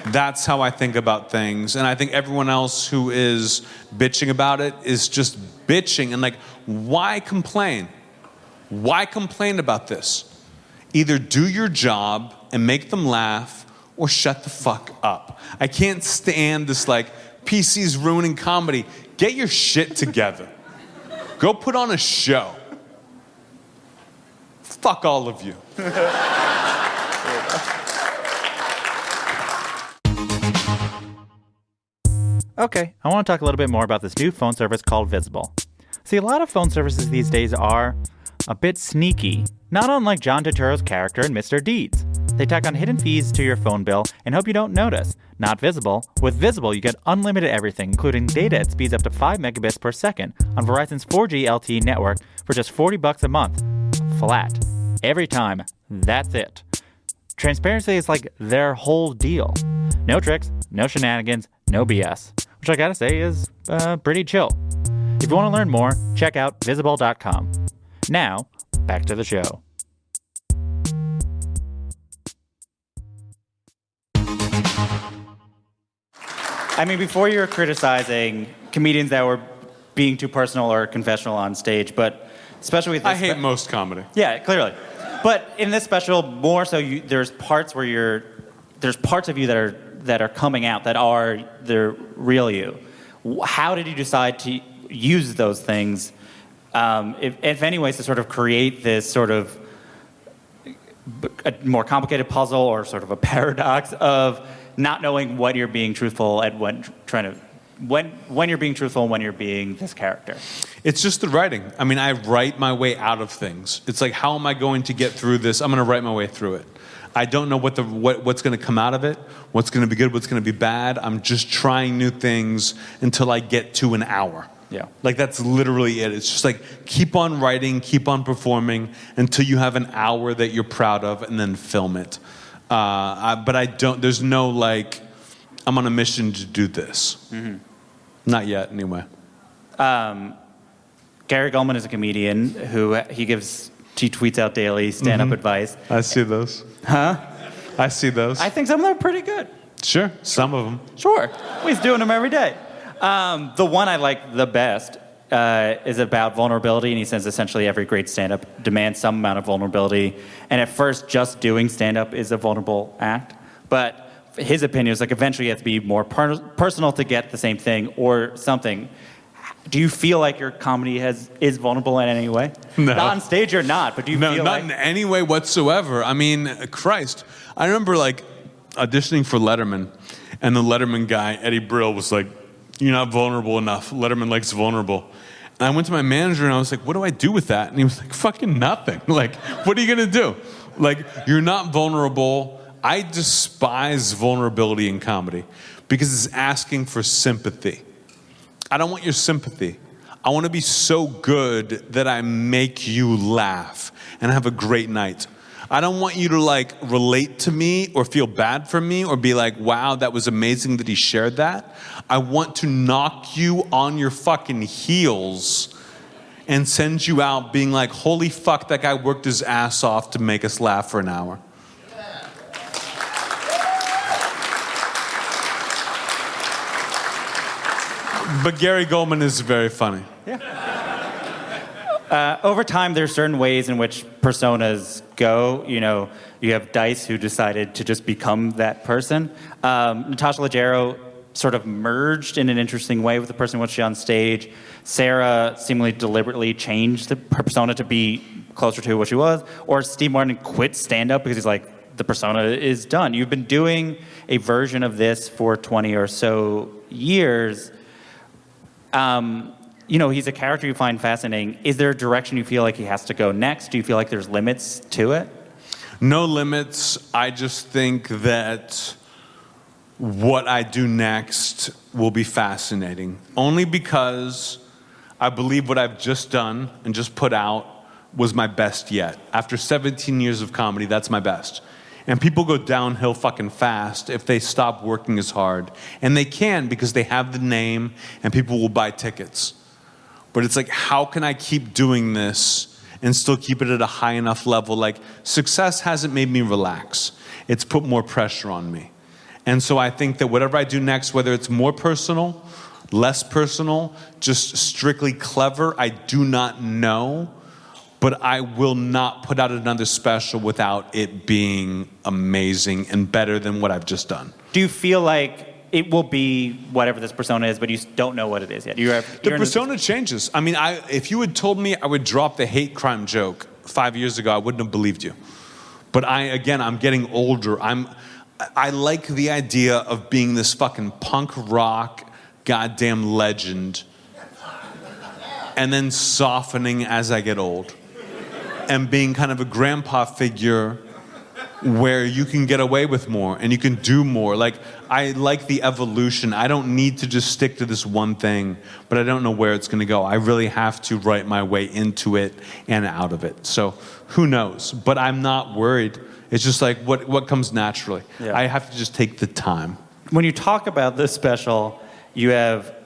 That's how I think about things. And I think everyone else who is bitching about it is just bitching. And like, why complain? Why complain about this? Either do your job and make them laugh, or shut the fuck up. I can't stand this like, PC's ruining comedy. Get your shit together. Go put on a show. Fuck all of you. Okay, I want to talk a little bit more about this new phone service called Visible. See, a lot of phone services these days are a bit sneaky, not unlike John Turturro's character in Mr. Deeds. They tack on hidden fees to your phone bill and hope you don't notice. Not Visible. With Visible, you get unlimited everything, including data at speeds up to 5 megabits per second on Verizon's 4G LTE network for just $40 a month. Flat. Every time. That's it. Transparency is like their whole deal. No tricks, no shenanigans, no BS. Which I gotta say is pretty chill. If you want to learn more, check out visible.com. Now, back to the show. I mean, before you were criticizing comedians that were being too personal or confessional on stage, but especially with this... I hate most comedy. Yeah, clearly. But in this special, more so, there's parts of you that are coming out that are the real you. How did you decide to use those things, if any ways, to sort of create this sort of a more complicated puzzle or sort of a paradox of not knowing what you're being truthful at when you're being truthful and when you're being this character? It's just the writing. I mean, I write my way out of things. It's like, how am I going to get through this? I'm going to write my way through it. I don't know what's going to come out of it, what's going to be good, what's going to be bad. I'm just trying new things until I get to an hour. Yeah. Like, that's literally it. It's just like, keep on writing, keep on performing until you have an hour that you're proud of, and then film it. But there's no like, I'm on a mission to do this. Mm-hmm. Not yet, anyway. Gary Gulman is a comedian who he tweets out daily stand-up advice. I see those. Huh? I see those. I think some of them are pretty good. Sure, some of them. Sure. He's doing them every day. The one I like the best is about vulnerability, and he says essentially every great stand-up demands some amount of vulnerability. And at first, just doing stand-up is a vulnerable act. But his opinion is like eventually you have to be more personal to get the same thing or something. Do you feel like your comedy is vulnerable in any way? No. Not on stage or not, but do you feel not like... in any way whatsoever. I mean, Christ. I remember like auditioning for Letterman, and the Letterman guy, Eddie Brill, was like, "You're not vulnerable enough. Letterman likes vulnerable." And I went to my manager and I was like, "What do I do with that?" And he was like, "Fucking nothing. Like, what are you gonna do? Like, you're not vulnerable." I despise vulnerability in comedy because it's asking for sympathy. I don't want your sympathy. I want to be so good that I make you laugh and have a great night. I don't want you to like relate to me or feel bad for me or be like, wow, that was amazing that he shared that. I want to knock you on your fucking heels and send you out being like, holy fuck, that guy worked his ass off to make us laugh for an hour. But Gary Gulman is very funny. Yeah. Over time, there's certain ways in which personas go. You know, you have Dice, who decided to just become that person. Natasha Leggero sort of merged in an interesting way with the person once she's on stage. Sarah seemingly deliberately changed her persona to be closer to what she was. Or Steve Martin quit stand-up because he's like, the persona is done. You've been doing a version of this for 20 or so years. You know, he's a character you find fascinating. Is there a direction you feel like he has to go next? Do you feel like there's limits to it? No limits. I just think that what I do next will be fascinating. Only because I believe what I've just done and just put out was my best yet. After 17 years of comedy, that's my best. And people go downhill fucking fast if they stop working as hard. And they can because they have the name and people will buy tickets. But it's like, how can I keep doing this and still keep it at a high enough level? Like, success hasn't made me relax. It's put more pressure on me. And so I think that whatever I do next, whether it's more personal, less personal, just strictly clever, I do not know. But I will not put out another special without it being amazing and better than what I've just done. Do you feel like it will be whatever this persona is, but you don't know what it is yet? The persona changes. I mean, if you had told me I would drop the hate crime joke 5 years ago, I wouldn't have believed you. But I'm getting older. I like the idea of being this fucking punk rock goddamn legend and then softening as I get old and being kind of a grandpa figure where you can get away with more and you can do more. Like, I like the evolution. I don't need to just stick to this one thing, but I don't know where it's going to go. I really have to write my way into it and out of it. So who knows? But I'm not worried. It's just like what comes naturally. Yeah. I have to just take the time. When you talk about this special, you have,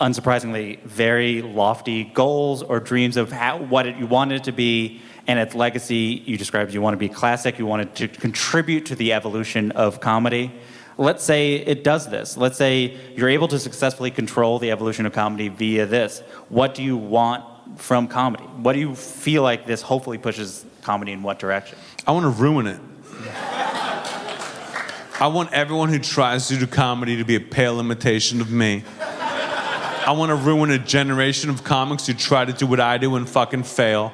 unsurprisingly, very lofty goals or dreams of what you want it to be. And its legacy, you described, you want to be classic, you want it to contribute to the evolution of comedy. Let's say it does this. Let's say you're able to successfully control the evolution of comedy via this. What do you want from comedy? What do you feel like this hopefully pushes comedy in what direction? I want to ruin it. I want everyone who tries to do comedy to be a pale imitation of me. I want to ruin a generation of comics who try to do what I do and fucking fail.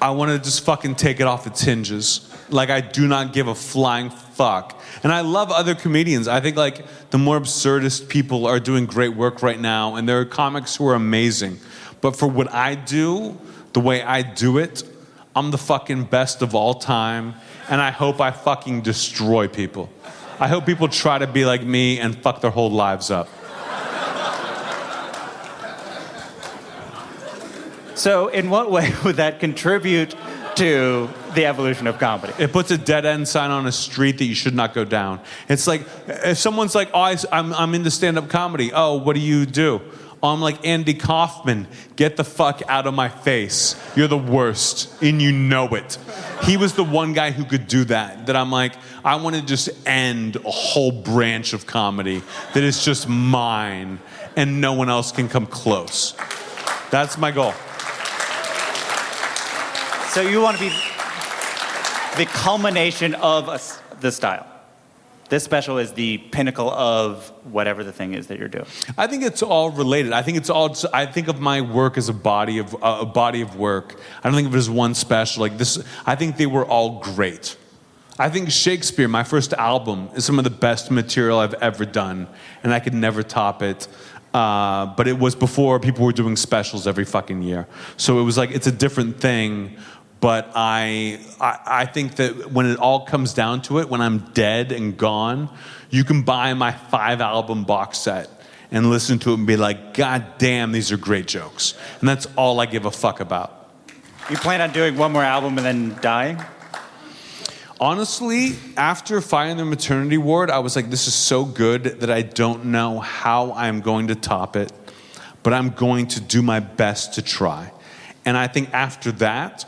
I want to just fucking take it off its hinges. Like, I do not give a flying fuck. And I love other comedians. I think, like, the more absurdist people are doing great work right now, and there are comics who are amazing. But for what I do, the way I do it, I'm the fucking best of all time, and I hope I fucking destroy people. I hope people try to be like me and fuck their whole lives up. So in what way would that contribute to the evolution of comedy? It puts a dead end sign on a street that you should not go down. It's like, if someone's like, oh, I'm into stand-up comedy. Oh, what do you do? I'm like, Andy Kaufman, get the fuck out of my face. You're the worst, and you know it. He was the one guy who could do that I'm like, I want to just end a whole branch of comedy that is just mine, and no one else can come close. That's my goal. So you want to be the culmination of the style. This special is the pinnacle of whatever the thing is that you're doing. I think it's all related. I think of my work as a body of work. I don't think of it as one special. Like this, I think they were all great. I think Shakespeare, my first album, is some of the best material I've ever done, and I could never top it. But it was before people were doing specials every fucking year. So it was like, it's a different thing. But I think that when it all comes down to it, when I'm dead and gone, you can buy my 5-album box set and listen to it and be like, God damn, these are great jokes. And that's all I give a fuck about. You plan on doing one more album and then dying? Honestly, after Fire the Maternity Ward, I was like, this is so good that I don't know how I'm going to top it, but I'm going to do my best to try. And I think after that,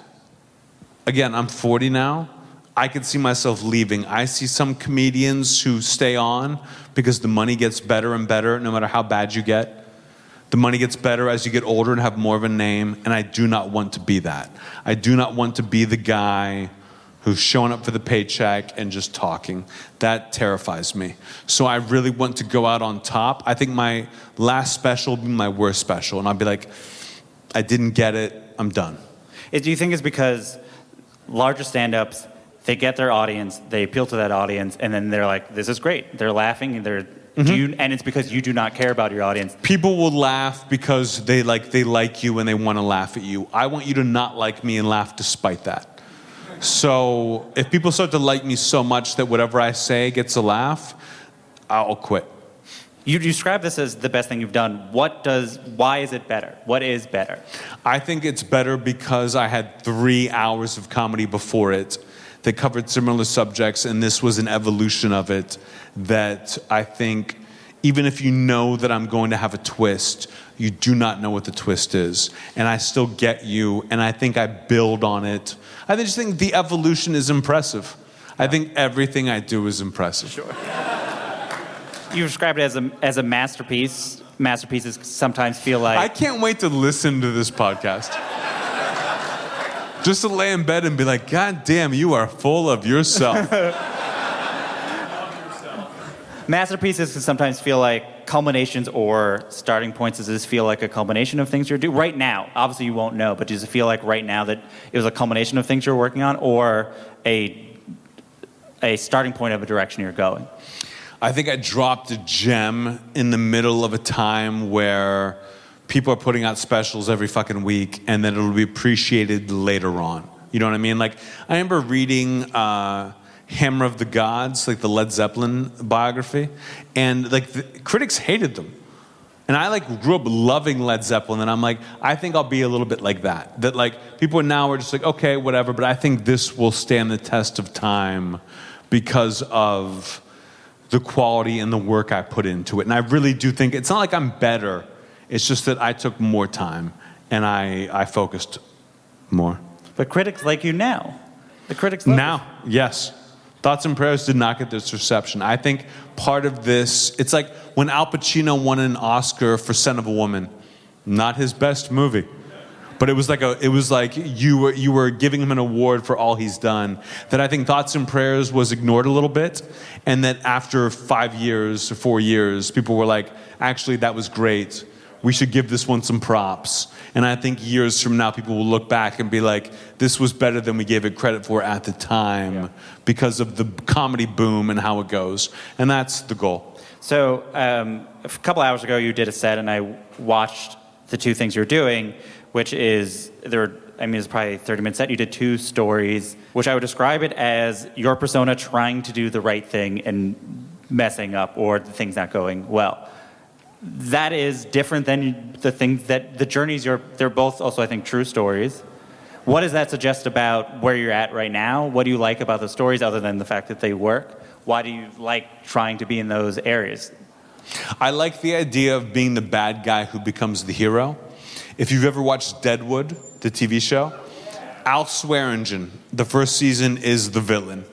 again, I'm 40 now. I could see myself leaving. I see some comedians who stay on because the money gets better and better no matter how bad you get. The money gets better as you get older and have more of a name, and I do not want to be that. I do not want to be the guy who's showing up for the paycheck and just talking. That terrifies me. So I really want to go out on top. I think my last special will be my worst special, and I'll be like, I didn't get it, I'm done. Do you think it's because larger stand-ups, they get their audience, they appeal to that audience, and then they're like, this is great. They're laughing, and and it's because you do not care about your audience. People will laugh because they like you and they want to laugh at you. I want you to not like me and laugh despite that. So if people start to like me so much that whatever I say gets a laugh, I'll quit. You describe this as the best thing you've done. Why is it better? What is better? I think it's better because I had 3 hours of comedy before it that covered similar subjects, and this was an evolution of it that I think, even if you know that I'm going to have a twist, you do not know what the twist is. And I still get you, and I think I build on it. I just think the evolution is impressive. I think everything I do is impressive. Sure. You describe it as a masterpiece. Masterpieces sometimes feel like... I can't wait to listen to this podcast. Just to lay in bed and be like, God damn, you are full of yourself. Masterpieces can sometimes feel like culminations or starting points. Does this feel like a culmination of things you're doing? Right now, obviously you won't know, but does it feel like right now that it was a culmination of things you're working on, or a starting point of a direction you're going? I think I dropped a gem in the middle of a time where people are putting out specials every fucking week, and then it'll be appreciated later on. You know what I mean? Like, I remember reading Hammer of the Gods, like the Led Zeppelin biography, and like the critics hated them. And I like grew up loving Led Zeppelin, and I'm like, I think I'll be a little bit like that. That like people now are just like, okay, whatever, but I think this will stand the test of time because of the quality and the work I put into it. And I really do think, it's not like I'm better, it's just that I took more time and I focused more. But critics like you now. The critics love now, yes. Thoughts and Prayers did not get this reception. I think part of this, it's like when Al Pacino won an Oscar for Son of a Woman. Not his best movie. But it was like you were giving him an award for all he's done. That I think Thoughts and Prayers was ignored a little bit, and that after 5 years or 4 years, people were like, actually, that was great. We should give this one some props. And I think years from now, people will look back and be like, this was better than we gave it credit for at the time because of the comedy boom and how it goes. And that's the goal. So a couple hours ago, you did a set, and I watched the 2 things you're doing, which is, it's probably a 30-minute set. You did 2 stories, which I would describe it as your persona trying to do the right thing and messing up, or the thing's not going well. That is different than the things that, the journeys, they're both also, I think, true stories. What does that suggest about where you're at right now? What do you like about those stories other than the fact that they work? Why do you like trying to be in those areas? I like the idea of being the bad guy who becomes the hero. If you've ever watched Deadwood, the TV show, Al Swearingen, the first season, is the villain.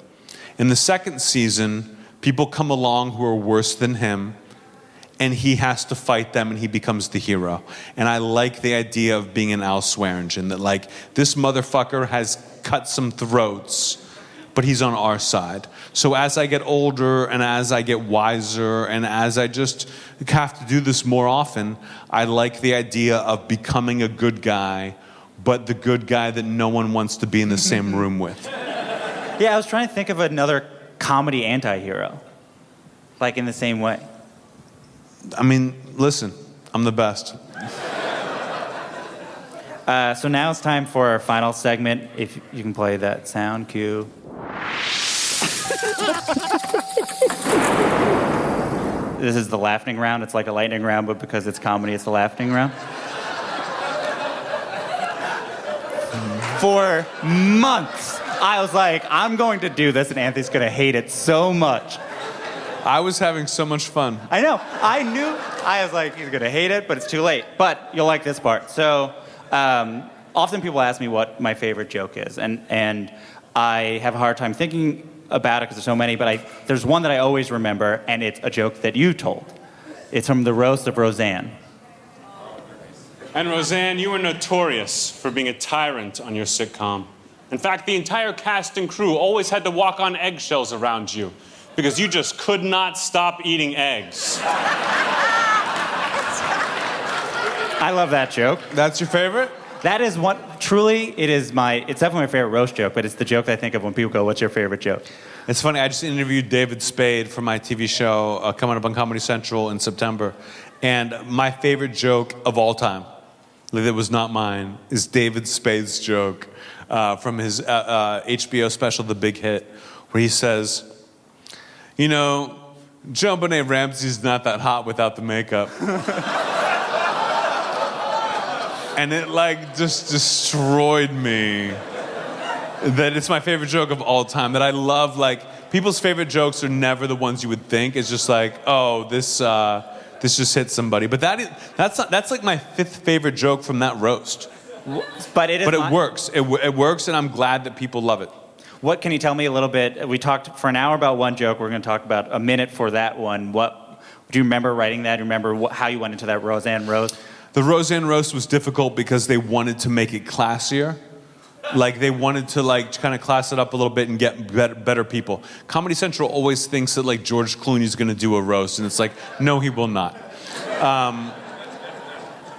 In the second season, people come along who are worse than him, and he has to fight them, and he becomes the hero. And I like the idea of being an Al Swearingen, that like, this motherfucker has cut some throats, but he's on our side. So as I get older, and as I get wiser, and as I just have to do this more often, I like the idea of becoming a good guy, but the good guy that no one wants to be in the same room with. Yeah, I was trying to think of another comedy anti-hero, like in the same way. I mean, listen, I'm the best. So now it's time for our final segment. If you can play that sound cue. This is the laughing round. It's like a lightning round, but because it's comedy, it's the laughing round. For months, I was like, I'm going to do this, and Anthony's going to hate it so much. I was having so much fun. I know. I knew. I was like, he's going to hate it, but it's too late. But you'll like this part. So often people ask me what my favorite joke is, and I have a hard time thinking about it because there's so many, but there's one that I always remember, and it's a joke that you told. It's from the roast of Roseanne. And Roseanne, you were notorious for being a tyrant on your sitcom. In fact, the entire cast and crew always had to walk on eggshells around you because you just could not stop eating eggs. I love that joke. That's your favorite? That is one, truly, it's definitely my favorite roast joke, but it's the joke that I think of when people go, what's your favorite joke? It's funny, I just interviewed David Spade for my TV show coming up on Comedy Central in September. And my favorite joke of all time, that was not mine, is David Spade's joke from his HBO special, The Big Hit, where he says, you know, JonBenet Ramsey's not that hot without the makeup. And it like just destroyed me. That it's my favorite joke of all time. That I love, like, people's favorite jokes are never the ones you would think. It's just like, oh, this just hit somebody. But that's like my fifth favorite joke from that roast. But it works. It works, and I'm glad that people love it. What can you tell me a little bit? We talked for an hour about one joke. We're going to talk about a minute for that one. Do you remember writing that? Do you remember how you went into that Roseanne roast? The Roseanne roast was difficult because they wanted to make it classier. Like, they wanted to, like, kind of class it up a little bit and get better people. Comedy Central always thinks that, like, George Clooney's going to do a roast, and it's like, no, he will not.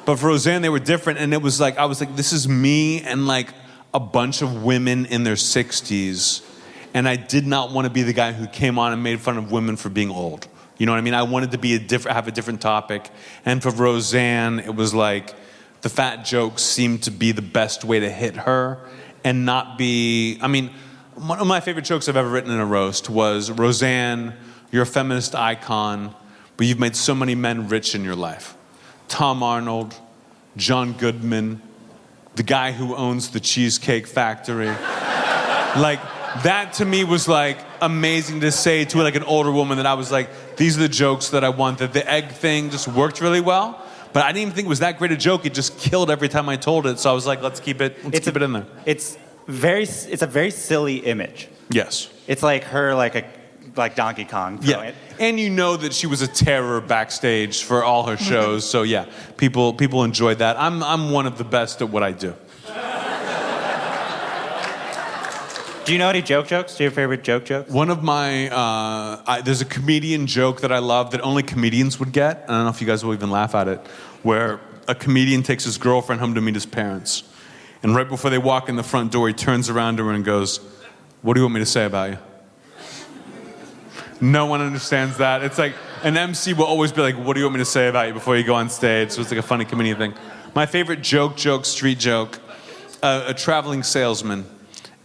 But for Roseanne, they were different, and it was like, I was like, this is me and, like, a bunch of women in their 60s, and I did not want to be the guy who came on and made fun of women for being old. You know what I mean? I wanted to be have a different topic. And for Roseanne, it was like the fat jokes seemed to be the best way to hit her and not be... I mean, one of my favorite jokes I've ever written in a roast was, Roseanne, you're a feminist icon, but you've made so many men rich in your life. Tom Arnold, John Goodman, the guy who owns the Cheesecake Factory. Like, that to me was like amazing to say to like an older woman, that I was like, these are the jokes that I want. That the egg thing just worked really well, but I didn't even think it was that great a joke. It just killed every time I told it. So I was like, let's keep it in there. It's a very silly image. Yes. It's like her like Donkey Kong. Yeah. And you know that she was a terror backstage for all her shows. So yeah, people enjoyed that. I'm one of the best at what I do. Do you know any jokes? Do you have favorite jokes? One of my, there's a comedian joke that I love that only comedians would get. I don't know if you guys will even laugh at it. Where a comedian takes his girlfriend home to meet his parents. And right before they walk in the front door, he turns around to her and goes, what do you want me to say about you? No one understands that. It's like, an MC will always be like, what do you want me to say about you before you go on stage? So it's like a funny comedian thing. My favorite joke, street joke, a traveling salesman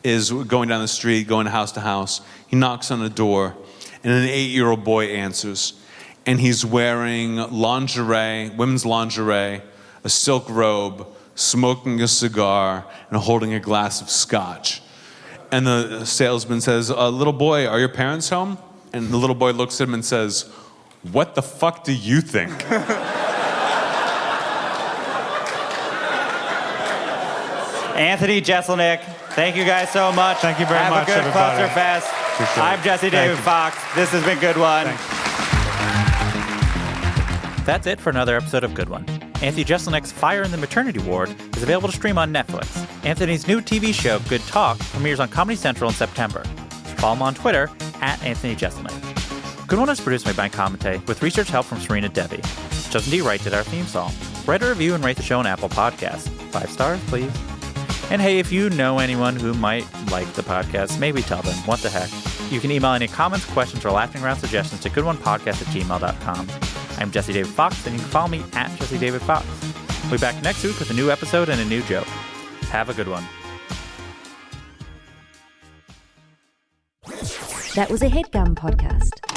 is going down the street, going house to house. He knocks on a door, and an 8-year-old boy answers. And he's wearing lingerie, women's lingerie, a silk robe, smoking a cigar, and holding a glass of scotch. And the salesman says, little boy, are your parents home? And the little boy looks at him and says, What the fuck do you think? Anthony Jeselnik, thank you guys so much. Thank you very Have much, a good everybody. Clusterfest. Appreciate I'm it. Jesse Thank David you. Fox. This has been Good One. Thanks. That's it for another episode of Good One. Anthony Jeselnik's Fire in the Maternity Ward is available to stream on Netflix. Anthony's new TV show, Good Talk, premieres on Comedy Central in September. Follow him on Twitter, @Anthony Jeselnik. Good One is produced by Ben Comite with research help from Serena Debbie. Justin D. Wright did our theme song. Write a review and rate the show on Apple Podcasts. 5 stars, please. And hey, if you know anyone who might like the podcast, maybe tell them. What the heck? You can email any comments, questions, or laughing around suggestions to goodonepodcast@gmail.com. I'm Jesse David Fox, and you can follow me @JesseDavidFox. We'll be back next week with a new episode and a new joke. Have a good one. That was a HeadGum podcast.